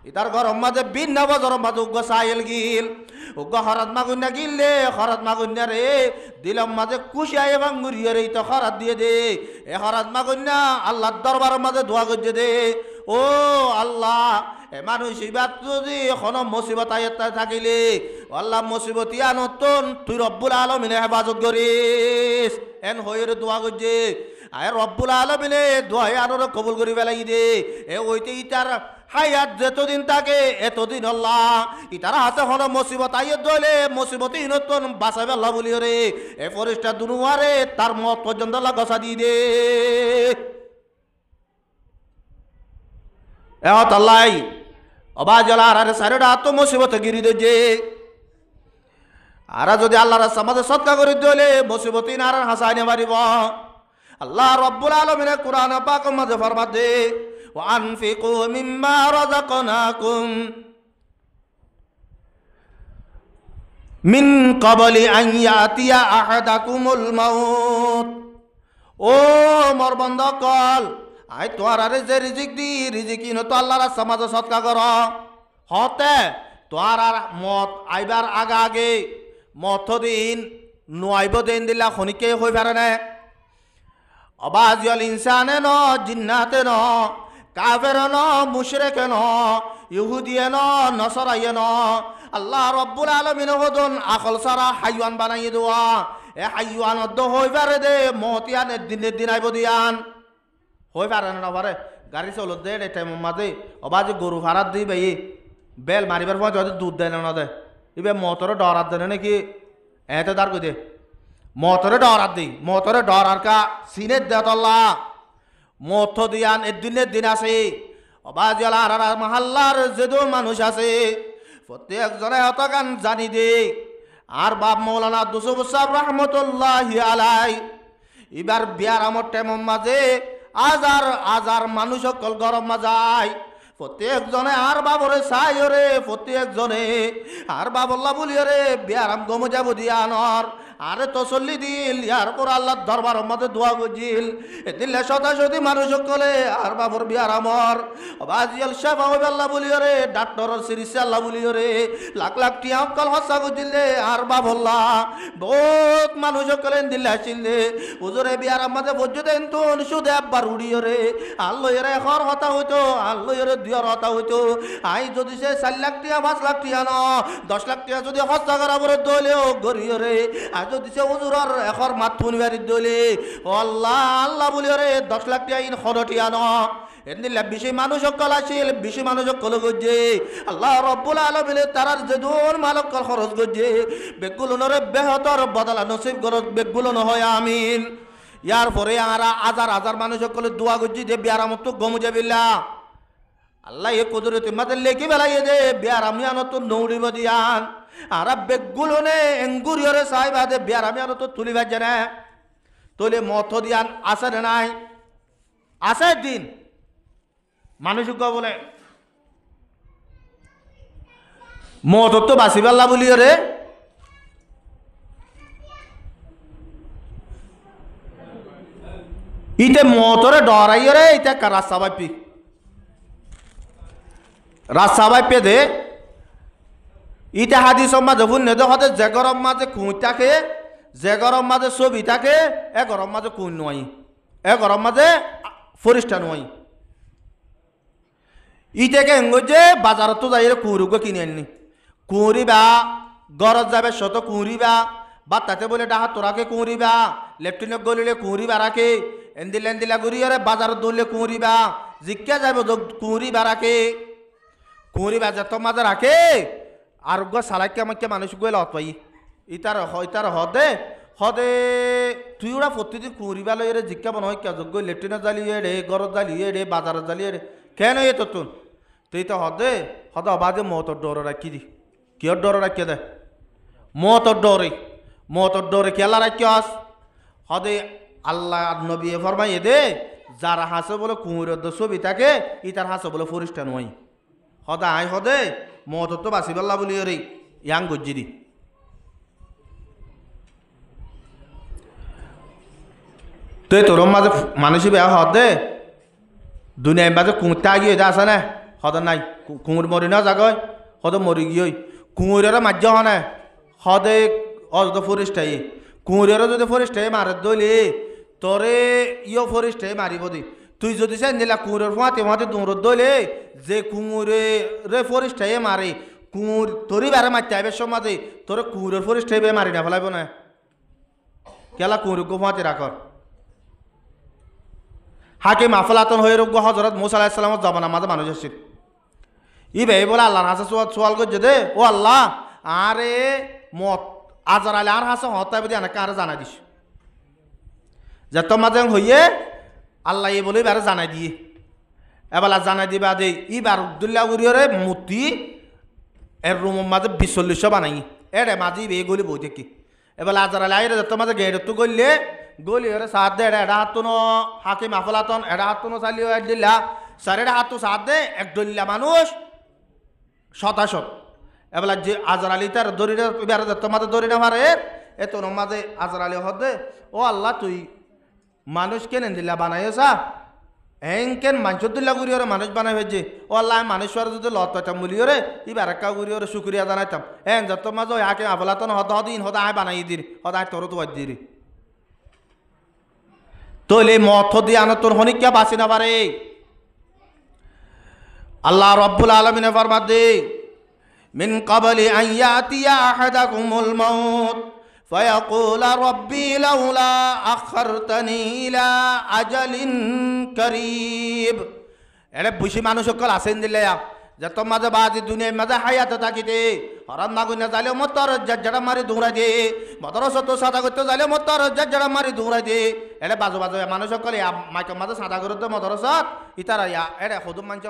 ইতার ঘর মাঝে বিন বজর মাঝে উগ্র সাইল গিল উগ্র হরাত মাগুন্যা গিললে হরাত মাগুন্যা রে দিলাম মাঝে কুশিয়ায় ভাঙ্গুরিয়ে রে তো হরাত দিয়ে দে এ হরাত মাগুন্যা আল্লাহর দরবার মাঝে দোয়া করছে দে। ও আল্লাহ এ মানুষ ইবাদ যদি এখন মুসিবত আয়াত থাকিলে আল্লাহ মুসিবত ইয়ানতন তুই রব্বুল আলামিনে হেফাজত করিস এন হইরে দোয়া করছে। আয় রব্বুল আলামিনে দোয়া আরো কবুল করি বেলাই দে। এ ওইতে ইতার হায়াত যতদিন থাকে এতদিন আল্লাহ ইতারা হাতে হন মুসিবত আইয়ে দলে মুসিবত ইনতন বাঁচাবে আল্লাহ বলি রে এ ফরিস্তা দুনুয়ারে তার মত পর্যন্ত আল্লাহ গছা দিয়ে দে। এত আল্লাহ অবাজলা আর সারেটা তো মুসিবত গিরি দে আর যদি আল্লাহর সমাজে সৎকা করে দলে মুসিবত ইনার হাসাইনে পারিব। আল্লাহ রব্বুল আলামিনে কুরআন পাক মাঝে ফরমাতে وأنفقوا مما رزقناكم من قبل أن يأتي أحدكم الموت। ও মোর বন্ধ কল আই তোর আরে যে রিজিক দি রিজিক ইন তো আল্লাহর সমাজে সৎকা কর হতে তোর আর মত আইবার আগে মত দিন নয়ব দিন দিলা খনিকে হই পারে না অবাজিয়াল ইনসানে ন জিন্নাতে ন কাফের ন মুশরিক ন ইহুদিয়ে ন নসরাইয়ে ন আল্লাহ রব্বুল আলামিন হদন আকল সারা হাইওয়ান বানাইয়ে দেওয়া এ হাইওয়ান অদ্দ হই পারে দে মহতিয়ান দিন আইব দিয়ান হই পারে না পারে গাড়ি চলত দে রে টাইম মাঝে অবাজ গরু ফারাত দিই ভাই বেল মারিবার পর যদি দুধ দেয় না দে ইবে মতরে ডরাত দেয় নাকি এতে দার কই দে মতরে ডরাত দিই মতরে ডরার কা সিনের দেতল্লা মত দিয়ান এদিনের দিন আছে অবাজ আর মহল্লার যেদো মানুষ আছে প্রত্যেকজনে অত গান জানি দে আর বাপ মৌলানা দুসুফ সাহেব রহমতুল্লাহি আলাই এবার বিয়ার আমার টেমন মাঝে আজার মানুষ সকল গরম মাজায় প্রত্যেকজনে আর বাবরে চাই রে প্রত্যেকজনে আর বাবল্লা বলি রে বিয়ারাম গমে যাব দিয়ানর আরে তসল্লি দিল ইয়ার পর আল্লাহর দরবার মধ্যে দোয়া গজিল এদিলে শতাশতি মানুষ সকলে আর বাবর বিয়ারামর বাজিয়াল সাহেব আল্লাহ বলি রে ডাক্তারর সিরিসে আল্লাহ বলি রে লাখ লাখ টিয়া অকল হসা গজিলে আর বাবল্লা বহুত মানুষ সকলে দিলে আসিলে হুজুরে বিয়ারাম মধ্যে বজ্জ দেন তো সুদে আব্বার উড়িয়ে রে আল্লাহ রে খর হতা হইতো আল্লাহ রে দুয়ার হতা হইতো আই যদি সে 4 লাখ টিয়া 5 লাখ টিয়া ন 10 লাখ টিয়া যদি হস্তা করা বলে দলেও গরিয়ে রে আর যদি সে হুজুরর এখর মাত ফুনিবারি দলে আল্লাহ আল্লাহ বলি রে 10 লাখ টিয়া ইন খর টিয়া ন এদিন বেশি মানুষ সকল আসিল বেশি মানুষ সকল গজে আল্লাহ রব্বুল আলামিন তারার যেদুন মালক খরচ গজে বেগুলো নরে বেহতর বদলা নসিব করত বেগুলো ন হয় আমিন ইয়ার পরে আরা হাজার মানুষ সকল দোয়া গজি দে বিয়ারামত গমু যাবিল্লা আল্লাহ এ কুদরতে মাতে লেখি বেলাইয়ে দে বিয়ারামিয়ান তো নৌড়িব দিয়ান আর বেগুলো নে এঙ্গুরিয়রে সাইবা দে বিয়ারামিয়ান তো তুলি বাজে না তোলে মত দিয়ান আসে না নাই আসে দিন মানুষ বলে মত তো বাসিবাল্লা বলি রে ইতে মতরে ডরাই রে ইতে রাস্তা বাইপি রাস্তা বাইপে দে ইতে হাদিস মাঝে ভুল নেদে হতে যে গরম মাঝে কুঁই থাকে যে গরম মাঝে ছবি থাকে এ গরম মাঝে কুঁই নয় এ গরম মাঝে ফরিস্টা নয় ইটাকে এঙ্গজে বাজারত তো যাই কুঁড়ুকে কিনে আননি কুঁড়িবা গরজ যাবে শত কুঁড়িবা বা তাতে বলে ডাহা তোরাকে কুঁড়িবা লেফটিনেন্ট গলিলে কুঁড়িবা রাখে এন্দিলা গুড়িয়ে বাজারত দৌড়লে কুঁড়িবা জিজ্ঞা যাবে কুঁড়িবা রাখে কুঁড়িবা যত মাঝে রাখে আর গো সালাইকে আমাকে মানুষ গেলে অতই ইতার হদে হদে তুই ওরা প্রতিদিন কুঁড়িবা লই রে জিজ্ঞা মনে হয় যোগ্য লেফটিনেন্ট জ্বালিয়ে রে গরজ জ্বালিয়ে রে বাজারত জ্বালিয়ে রে কেন এ তো তুই তো হদে অবাদে মতর ডর রাখি দি কিয়র ডর রাখিয়ে দে মতর ডরে কেলা রাখি আস হদে আল্লাহ নবী ফরমাইয়ে দে যারা হাসে বলে কুঁড়ের ছবি থাকে ইতার হাসে বলে ফরিস্টা নয় হদা আই হদে মতর তো বাসিবাল্লা বলি রে ইয়াং গজ্জি দি তুই তোর মাঝে মানুষই বেয়া হদে দুনিয়ার মাঝে কুঁড়টা গিয়ে আছে না হদ নাই কুঁড় মরি না জাগয় হদ মরি গিয়ে কুঁড়ের মাঝে হনে হদে অযদ ফরিস্টাই কুঁড়ের যদি ফরিস্টাই মারে দলি তোরে ইয় ফরিস্টাই মারিব দি তুই যদি চাই নিলা কুঁড়ের ফাঁতে দৌড় দলে যে কুঁড়ে রে ফরিস্টাই মারে কুঁড় তোরই বারে মারতে আইবে সমাজে তোর কুঁড়ের ফরিস্টাই বে মারি না ফেলাইব না কেলা কুঁড় গো ফাঁতে রাখর হাকিম আফলাতন হয়ে রোগ হজরত মুসা আলাইহিস সালামের জমানার মাঝে মানুষ আসছিল ই ভাই বলে আল্লাহর হাসে সোয়াল করছে দে ও আল্লাহ আরে মত আজার আলে আর হাসে হতাই বলি অনেকে আরে জানাই দিস যত মাঝে হইয়ে আল্লাহ এ বলে এবারে জানাই দিয়ে এবেলা জানাই দিবা দে ইবার উদ্দুল্লাহ উড়িয়রে মূর্তি এর রুমের মাঝে 40 বানাই এরে মাঝে বে গলি বই দেখি এবেলা আজার আলে আইরে যত মাঝে গেড়ে তো গললে গলি ওরে সাথ দে এটা হাত তো হাকিম আফলাতন এটা হাত তো চালিয়ে এক দিল্লা সারেটা হাত তো সাথ দে এক দলিলা মানুষ শতাশত এবেলা যে আজার আলী তার দড়ি তোমাদের দড়ি না মারে এ তোর মাঝে আজার আলী হদে ও আল্লাহ তুই মানুষ কেন দিল্লা বানাইছা কেন মানুষ দিল্লা গুড়িয়ে মানুষ বানাই হয়েছে ও আল্লাহ মানুষ যদি লত পাইতাম বলিয়ে ইবার একা গুড়িয়ে শুক্রিয়া জানাইতাম যত মাঝে হাকিম আফলাতন হদিন হদা আয় বানাই দির হদায় তোর তো দিরি তোলে মত দিয়ে আনো তোর হনিকা বাঁচি না পারে আল্লাহ রব্বুল আলমিনে ফরমাত দে মিন ক্বাবলি আন ইয়াতিয়া আহাদাকুমুল মাউত ফায়াকুল রাব্বি লাউলা আখারতানি ইলা আজালিন করিব। এড়ে বুঝি মানুষ সকল আছেন দিলে যে তোর মাঝে বাজি দুনিয়ার মাঝে হায়াতে থাকিতে হরাম মাগুনে যাইলে মতর জড়া মারি দৌড়াই দে মতর সত সাদা করতে যাইলে মতর জড়া মারি দৌড়াই দে এড়ে বাজু বাজু মানুষ সকলে মাইকের মাঝে সাদা করতে মতর সত ইতারা ইয়া এড়ে সদুম মানছ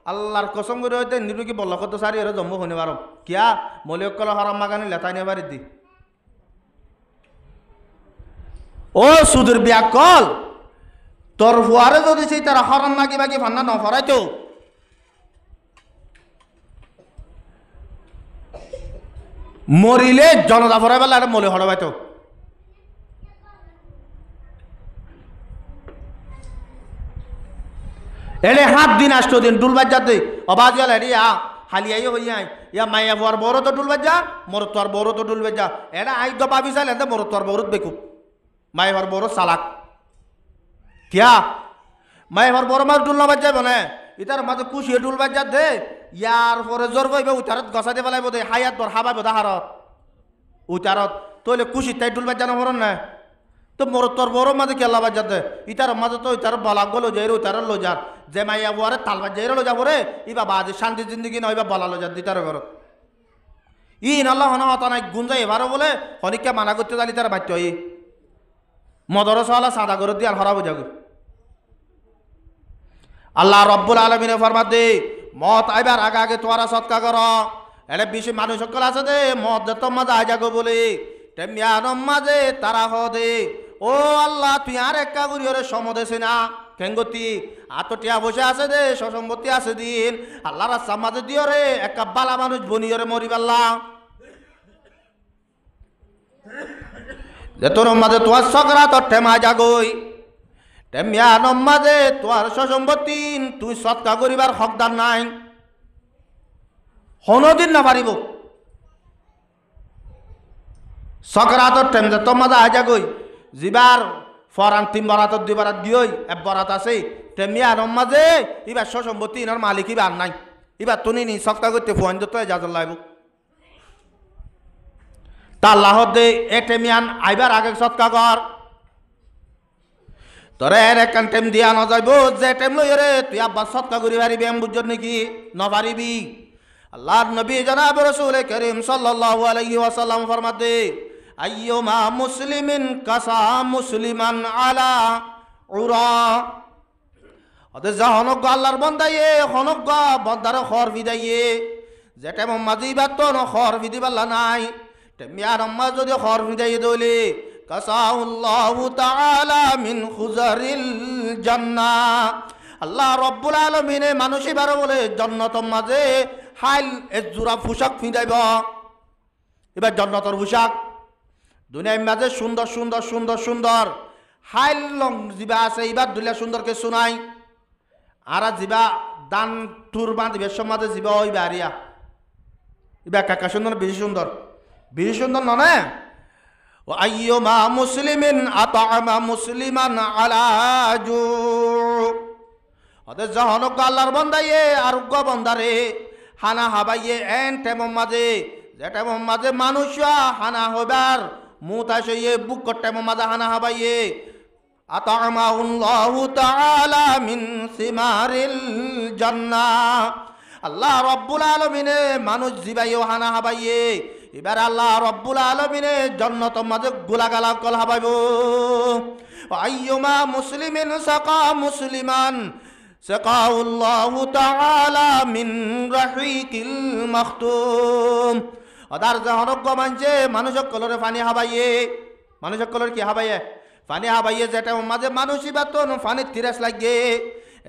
আল্লাহর কসম করে হইতে নিরুকি বল্ল কত সারি এর জম্মু শুনি পারো কিয়া মলিয়ক কল হরাম মাগানি লেতাই নিয়ে বাড়ি দি ও সুদূর বিয়া কল তোর ফুয়ারে যদি সেই তারা হরাম মাগি বাগি ফান্না নফরাইতো মরিলে জনতা ফরাই বেলা এটা মলে হড়বাইতো এলে 7 দিন 8 দিন ডুল বাজাতে অবাজ গেল এডি হালিয়াই হই আই ইয়া মাইয়া ফুয়ার বড় তো ডুল বাজা মোর তোর বড় তো ডুল বাজা এরা আই গো পাবি চাইলে এতে মোর তোর বড় বেকু মাইয়ার বড় চালাক কিয়া মাইয়ার বড় মাছ ডুল না বাজাই বনে ইতার মাঝে কুশিয়ে ডুল বাজা দে ইয়ার পরে জোর বইবে উতারত গছাতে পেলাইব দে হায়াত তোর হাবাইব দাহারত উতারত তইলে কুশি তাই ডুল বাজানো হরন না তো মোর তোর বড় মাঝে কেলা বাজা দে ইতার মাঝে তো ইতার বলা গলো যাই উতার লো যার যে মাইয়া বুয়ারে তাল বাজাই লো যাব রে ইবা বাজে শান্তি জিন্দগি নইবা বলা লো যার দিতার ঘর ইন আল্লাহ হনা হতা নাই গুঞ্জা এবারও বলে হনিকে মানা করতে জানি তার বাধ্য হই মদরস আলা সাদা করে দিয়ে আর হরাবো যাগো আল্লাহ রব্বুল আলমিনে ফরমাত দে মত আইবার আগে আগে তোরা সৎকা কর এটা বেশি মানুষ সকল আছে দে মত যত মজা আই যাগো বলে তেমিয়ানম মাঝে তারা হ দে ও আল্লাহ তুই আর একা করি ওরে সমদেছে না কেঙ্গতি আতটিয়া বসে আছে দে সসম্পত্তি আছে দিন আল্লাহ রাস্তা মাঝে দিও রে একা বালা মানুষ বনি ওরে মরি পাল্লা যে তোর মাঝে তোমার সকরা তোর ঠেমা যাগই তেমিয়া নমাজে তোর সসম্পত্তি তুই সৎকা করিবার হকদার নাই হনদিন না পারিব সকরাতর টেম যে তোর মাঝে আজা গই যিবার ফরান 3 বরাতর 2 বরাত দিই এক বরাত আছে তেমিয়া নমাজে ইবার সসম্পত্তি ইনার মালিক ইবার নাই ইবার তুমি নি সৎকা করতে ফোন দিতে যাজল লাইব তা আল্লাহ দে এ টেমিয়ান আইবার আগে সৎকা কর তোরে একান টেম দিয়া ন যাইব যে টেম লই রে তুই আব্বা সৎকা করি পারিবি আমি বুঝছ নাকি ন পারিবি আল্লাহর নবী জনাব রাসূল করিম সাল্লাল্লাহু আলাইহি ওয়াসাল্লাম ফরমাতে আইয়ুমা মুসলিমিন কাসা মুসলিমান আলা উরা ওদে জাহনক আল্লাহর বান্দায়ে হনক বান্দার খর বিদায়ে যে টেম মাঝি বাতো ন খর বিদি বাল্লা নাই টেমিয়ার আম্মা যদি খর বিদায়ে দইলে কাসাউল্লাহু তাআলা মিন খুজারিল জান্নাহ আল্লাহ রব্বুল আলামিনে মানুষ এবার বলে জান্নাতের মাঝে হাইল এক জোড়া পোশাক ফিদাইব এবার জান্নাতের পোশাক দুনিয়ার মাঝে সুন্দর সুন্দর সুন্দর সুন্দর হাইল লং জিবা আছে এবার দুলিয়া সুন্দরকে শুনাই আর জিবা দান টুর বাঁধবে সমাজে জিবা ওই বাড়িয়া এবার কাকা সুন্দর বেশি সুন্দর নয় আইয়ুমা মুসলিমিন আতা'আমা মুসলিমান আলা জু ওদের জাহানক আল্লাহর বান্দায়ে আর গো বান্দারে হানা হাবাইয়ে এন টেমম মাঝে যে টেমম মাঝে মানুষ হানা হবার মুতাশয়ে বুক টেমম মাঝে হানা হাবাইয়ে আতা'আমাহুল্লাহু তাআলা মিন সিমারিল জান্নাহ আল্লাহ রব্বুল আলামিনে মানুষ জিবাইও হানা হাবাইয়ে এবার আল্লাহ রব্বুল আলামিনে জান্নাত মাঝে গোলাগালা কল হাবাইব আইয়ুমা মুসলিমিন সাকা মুসলিমান সাকাউল্লাহু তাআলা মিন রাহিকিল মাখতুম আদার জাহানক মানছে মানুষ কলরে পানি হাবাইয়ে মানুষ কলর কি হাবাইয়ে পানি হাবাইয়ে যেটা মাঝে মানুষই বাতন পানি তিরাস লাগে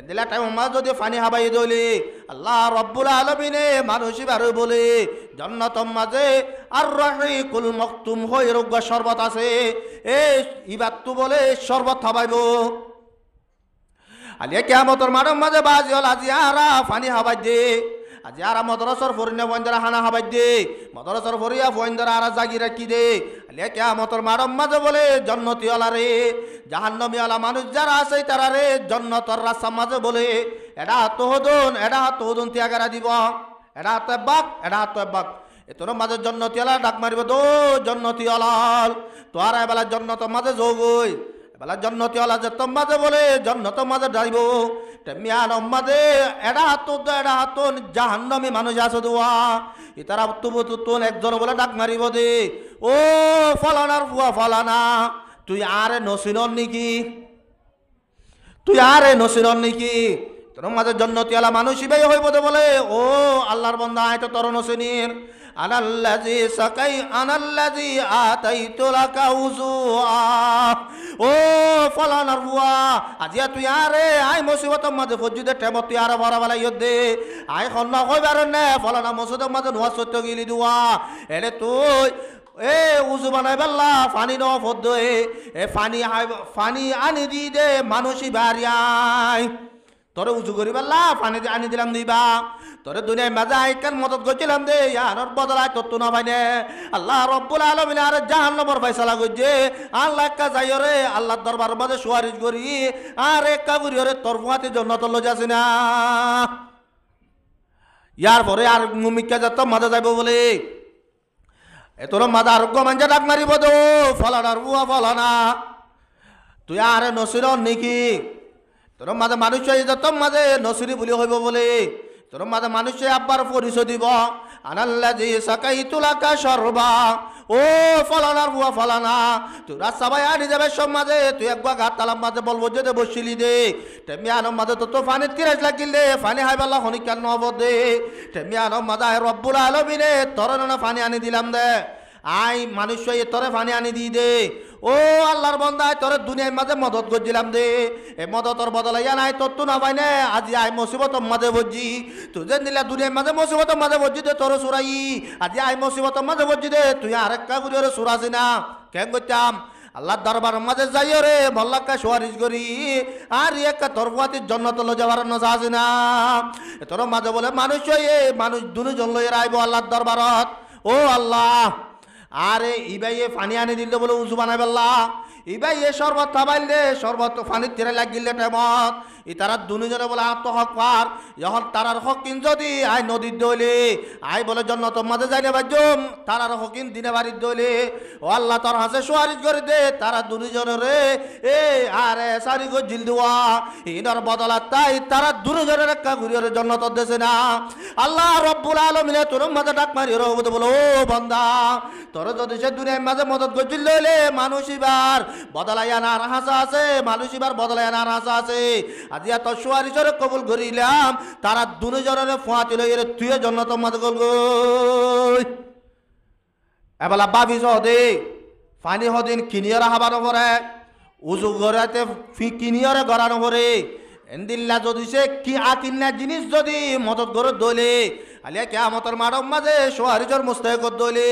দিলা টাইম মা যদি পানি হাবাই দইলে আল্লাহ রব্বুল আলামিনে মানুষই বারো বলে জান্নাতের মাঝে আর রাহিকুল মাখতুম হই রোগ শরবত আছে এ ইবাত তো বলে শরবত হাবাইব আলিয়া কিয়ামতের মাঝে বাজি হল আজি আরা পানি হাবাই দে আজি আরা মদরসর ফরিনা বন্দরা হানা হাবাই দে মদরসর ফরিয়া বন্দরা আরা জাগি রাখি দে আলিয়া কিয়ামতের মাঝে বলে জান্নাতি আলা রে জাহান্নামী আলা মানুষ যারা আছে তারা রে জান্নাতের রাস্তা মাঝে বলে এটা তোহদন ত্যাগারা দিব এটা আত্মবাক এটা আত্মবাক এতর মাঝে জন্নতি আলা ডাক মারিব দো জন্নতি আলাল তো আর এবেলা জন্নত মাঝে যোগই এবেলা জন্নতি আলা যে তোর মাঝে বলে জন্নত মাঝে যাইব তেমিয়ান মাঝে এটা হাতুন জাহান্নামী মানুষ আছে দোয়া ইতারা তুন একজন বলে ডাক মারিব দে ও ফলানার ফুয়া ফলানা তুই আরে নসিনন নাকি তুই আরে নসিনন নাকি তোর মাঝে জন্নতি আলা মানুষই ভাই হইব বলে ও আল্লাহর বান্দা আয় তো তোর নসিনীর আনাল্লাযী সাকাই আনাল্লাযী আতাইতু লাকা উযুআ ও ফলানার বুয়া আজিয়া তুই আরে আই মুসিবত মাঝে ফজ্জুদে টেমত তুই আরে বড় বলা ইয়দে আই খন্না কইবার নে ফলানা মুসিবত মাঝে নোয়া সত্য গিলি দুয়া এলে তুই এ উজু বানাই বেল্লা ফানি ন ফদ্দ এ ফানি আনি দি দে মানুষই বাড়িয়াই তোরে উজু করি বেল্লা ফানি আনি দিলাম দিবা তোরে দুনিয়ায় মাঝে আইকার মদত করছিলাম দে ইয়ানোর বদলায় তত্ত্ব না পাইনে আল্লাহ রব্বুল আলামিন আর জাহান্নামের ফয়সালা করছে আল্লাহ কা যাইও রে আল্লাহর দরবার মাঝে সুয়ারিশ করি আর একা করি রে তোর ফুয়াতে জন্নত লো যাসি না ইয়ার পরে আর মুমিকা যত মাঝে যাইব বলে এ তোর মাঝে আরোগ্য মাঞ্জা ডাক মারিব দো ফলানার বুয়া ফলানা তুই আরে নসির নাকি তোর মাঝে মানুষ যত মাঝে নসিরি বলি হইব বলে তোর মাঝে মানুষে আব্বার পরিচয় দিব আনাল্লাযী সাকাইতু লাকা শরবা ও ফলানার বুয়া ফলানা তুই রাস্তা ভাই আনি যাবে সব মাঝে তুই একবার ঘাট তালাম মাঝে বলবো যে বসিলি দে তেমি আনম মাঝে তো ফানি তিরাজ লাগিল দে ফানি হাইবাল্লা হনিকান নহব দে তেমি আনম মাঝে রব্বুল আলামিনে তোর না ফানি আনি দিলাম দে আই মানুষ তোরে ফানি আনি দি দে ও আল্লাহর বন্দায় তোরে দুনিয়ার মাঝে মদত করছিলাম দে এ মদতর বদলাইয়া নাই তোর তো না পাই না আজি আই মুসিবতর মাঝে বলছি তুই যে নিলে দুনিয়ার মাঝে মুসিবতর মাঝে বলছি দে তোর সুরাই আজি আই মুসিবতর মাঝে বলছি দে তুই আরেকটা গুলি ওরে সুরাছি না কেন করতাম আল্লাহ দরবার মাঝে যাইও রে মল্লাক্কা সুয়ারিশ করি আর একটা তরফাতি জন্নত লো যাবার নজা আছে না তোর মাঝে বলে মানুষ দুজন লইয়ে আইব আল্লাহর দরবারত ও আল্লাহ আরে ইবাই ফানি আনি দিল বলে উজু বানাই বেল্লা ইবাই শরবত খাবাইল দে শরবত ফানির তেরে লাগিল টাইমত ই তারা দুজনে বলে আত্ম হক পার যখন তারার হকিন যদি আই নদীর দইলে আই বলে জন্নত মাঝে যাই না বাজুম তারার হকিন দিনে বাড়ির দইলে ও আল্লাহ তোর হাসে সুয়ারিশ করে দে তারা দুজনের রে এ আরে সারি গো জিল দেওয়া ইনার বদলা তাই তারা দুজনের একটা ঘুরিয়ে জন্নত দেশে না আল্লাহ রব্বুল আলামিন তোর মাঝে ডাক মারি রহমত বলো ও বান্দা তোর যদি সে দুনিয়ার মাঝে মদত করছিল লইলে মানুষ এবার বদলাইয়া না হাসা আছে মানুষ এবার বদলাইয়া না হাসা আছে আজি এত সুয়ারিশরে কবুল করিলাম তারা দুজনের ফুয়াতি লই রে তুই জন্নত মাঝে গল গই এবেলা বাবি সদে ফানি হদিন কিনিয়রা হাবানো পরে উজু গড়াতে কিনিয়রে গড়ানো পরে এন্দিল্লা যদি সে কি আকিন্না জিনিস যদি মদত করে দইলে আলিয়া কিয়ামতের মাঠের মাঝে সুয়ারিশর মুস্তাহিকত দইলে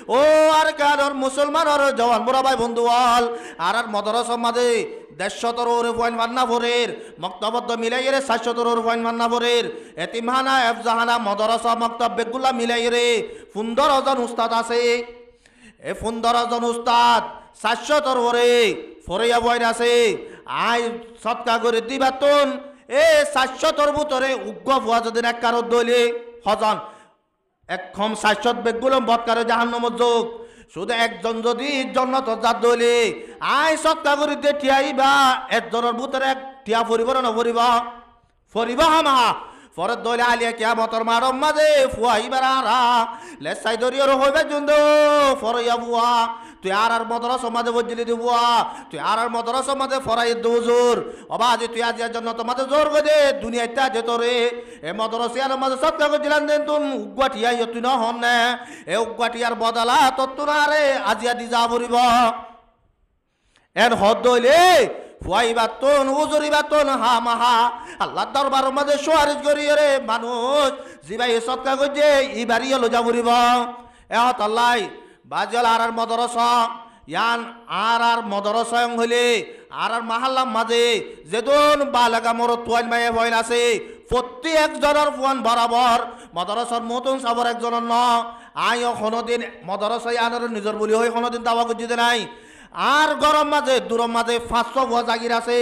ও আর কারণ মুসলমানের জওয়ান বুড়া ভাই বন্ধু হল আর মাদ্রাসার মাঝে 150 পয়েন্ট মান্না ভরের মক্তবদ্ধ মিলাই রে 700 পয়েন্ট মান্না ভরের এতিমহানা এফজাহানা মাদ্রাসা মক্তব বেগুলা মিলাই রে 15 জন উস্তাদ আছে এ 15 জন উস্তাদ 700 ভরে ফরিয়া বইন আছে আই সৎকা করে দিবাতন এ 700 ভিতরে উগ্র ভুয়া যদি এক কারণ দইলে হজন এক কম 700 বেগুলো বৎকারে জাহান্নামত যোগ শুধু একজন যদি জন্নত জাত দইলে আই সৎকা করে দিয়ে ঠিয়াইবা একজনের ভিতরে এক ঠিয়া ফরিব না ফরিব হামা ফরত দইলে আলিয়া কিয়ামতের মাঠের মাঝে ফুয়াইবার আরা লেসাই দরিয়র হইবে জুন্দ ফরইয়া বুয়া তুই আর মদরসা মাঝে বজলি দিবুয়া তুই আর মদরসা মাঝে ফরাই দুজুর অবা আজি তুই আজি জন্য তোমাদের জোর গো দে দুনিয়াতে আছে তোরে এ মদরসিয়ার মাঝে সৎকা করছিলাম দেন তুম উগ্গাটিয়া তুই ন হন না এ উগ্গাটিয়ার বদলা তত্তু না রে আজি আদি যা বলিব এন হদ দইলে ফুয়াইবাতন উজুরিবাতন হা মাহা আল্লাহ দরবার মাঝে সুয়ারিশ করি রে মানুষ জিবাই সৎকা করছে ইবারই হলো যা বলিব এ হত আল্লাহ বাজল আর মদরসা ইয়ান আর মদরসা হইলে আর মাহাল্লার মাঝে যেদন বালাগা মোর তোয়ান মায়ে বইন আছে প্রত্যেক জনের ফুয়ান বরাবর মদরসার মতন সাবর একজনের ন আই কোনোদিন মদরসায় আনার নিজের বলি হয়ে কোনোদিন দাওয়া করছি নাই আর গরম মাঝে দূরম মাঝে 500 ভুয়া জাগির আছে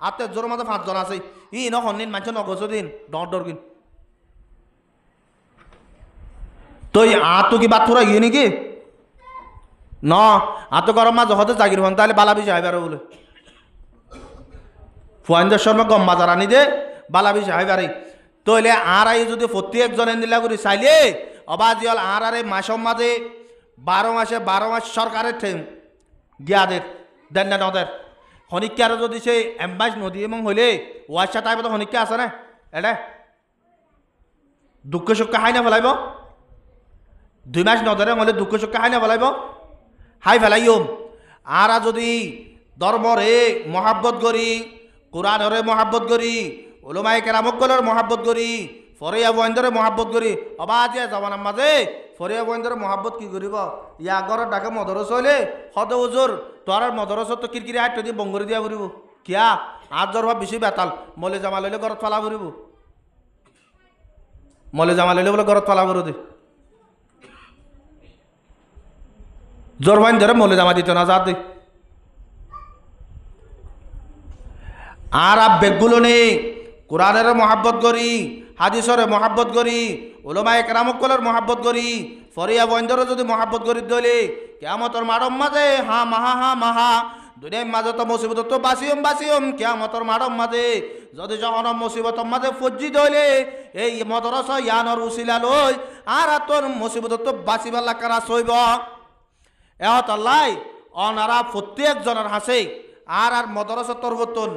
আতে জোর মাঝে 5 জন আছে ই ন হন্নিন মানুষ নগছ দিন ডর কিন তুই তো কি বাত পুরা গিয়ে নাকি ন তো গরম মাঝে হতে জাগির হন তাহলে বালা বিষয় হাইবার বলে ফুয়াইন্দার শর্মা গম বাজার আনি দে বালা বিষয় হাইবারে তইলে আর আই যদি প্রত্যেক জনের নিলা করে চাইলে অবাজিয়াল আর আরে মাসম মাঝে 12 মাস সরকারের ঠেম গিয়াদের দেন না নদের হনিককে আরো যদি সে এম্বাস নদী এবং হইলে ওয়াশা তাই তো হনিককে আছে না এটা দুঃখ সুখ হাই না ফেলাইব 2 মাস নদরে হলে দুঃখ সুখ হাই না ফেলাইব হাই ফেলাইম আর যদি ধর্মরে মহাব্বত করি কোরআনরে মহাব্বত করি ওলমাই কেরামকলের মহাব্বত করি ফরিয়া বন্ধরে মহাব্বত করি অবাজিয়া জবানার মাঝে ফরিয়া বন্ধরে মহাব্বত কি করিব ইয়া ঘরের ডাকে মদরস হইলে হদ ওজোর তোর মদরস তো কিরকিরি হাইট দিয়ে বঙ্গরি দিয়া ফুরিব কিয়া আর জ্বর ভাব বেশি বেতাল মলে জামা লইলে ঘরত ফালা ফুরিব মলে জামা লইলে বলে ঘরত ফালা ফুরু দে জ্বর ভাইন ধরে মলে জামা দিত না যা দে আর বেগগুলো নেই কোরআনের মহাব্বত করি হাদিসরে মহাব্বত করি ওলমায়ে কেরামকলের মহাব্বত করি ফরিয়া বন্ধরে যদি মহাব্বত করি দলে কিয়ামতর মারম মাঝে হা মাহা দুনিয়ার মাঝে তো মুসিবত তো বাসিয়ম কিয়ামতর মারম মাঝে যদি যখন মুসিবতর মাঝে ফজ্জি দলে এই মদরস ইয়ানর উসিলা লই আর তোর মুসিবত তো বাঁচিবার লাগারা সইব এহত আল্লাহ অনারা প্রত্যেক জনের হাসে আর মদরস তরবতন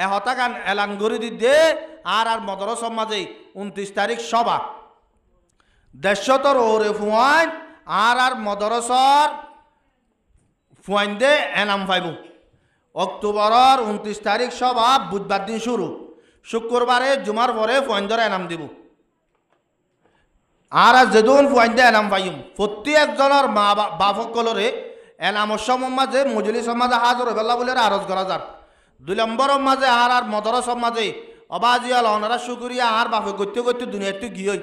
এহতা গান এলান গড়ি দে আর মদরসর মাঝে 29 তারিখ সভা 150 ওরে ফুয়াইন আর মদরসর ফুয়াইন দে এনাম পাইব অক্টোবরের 29 তারিখ সভা বুধবার দিন শুরু শুক্রবারে জুমার পরে ফুয়াইন ধরে এনাম দিব আর যেদিন ফুয়াইন দে এনাম পাইম প্রত্যেক জনের মা বাপকলরে এনামর সময় মাঝে মজলিসের মাঝে হাজর হইবেলা বলে আরজ করা যাক 2 নম্বরের মাঝে আর মদরসর মাঝে অবাজিয়াল অনারা শুকুরিয়া আর বাপে করতে দুনিয়াতে গিয়ে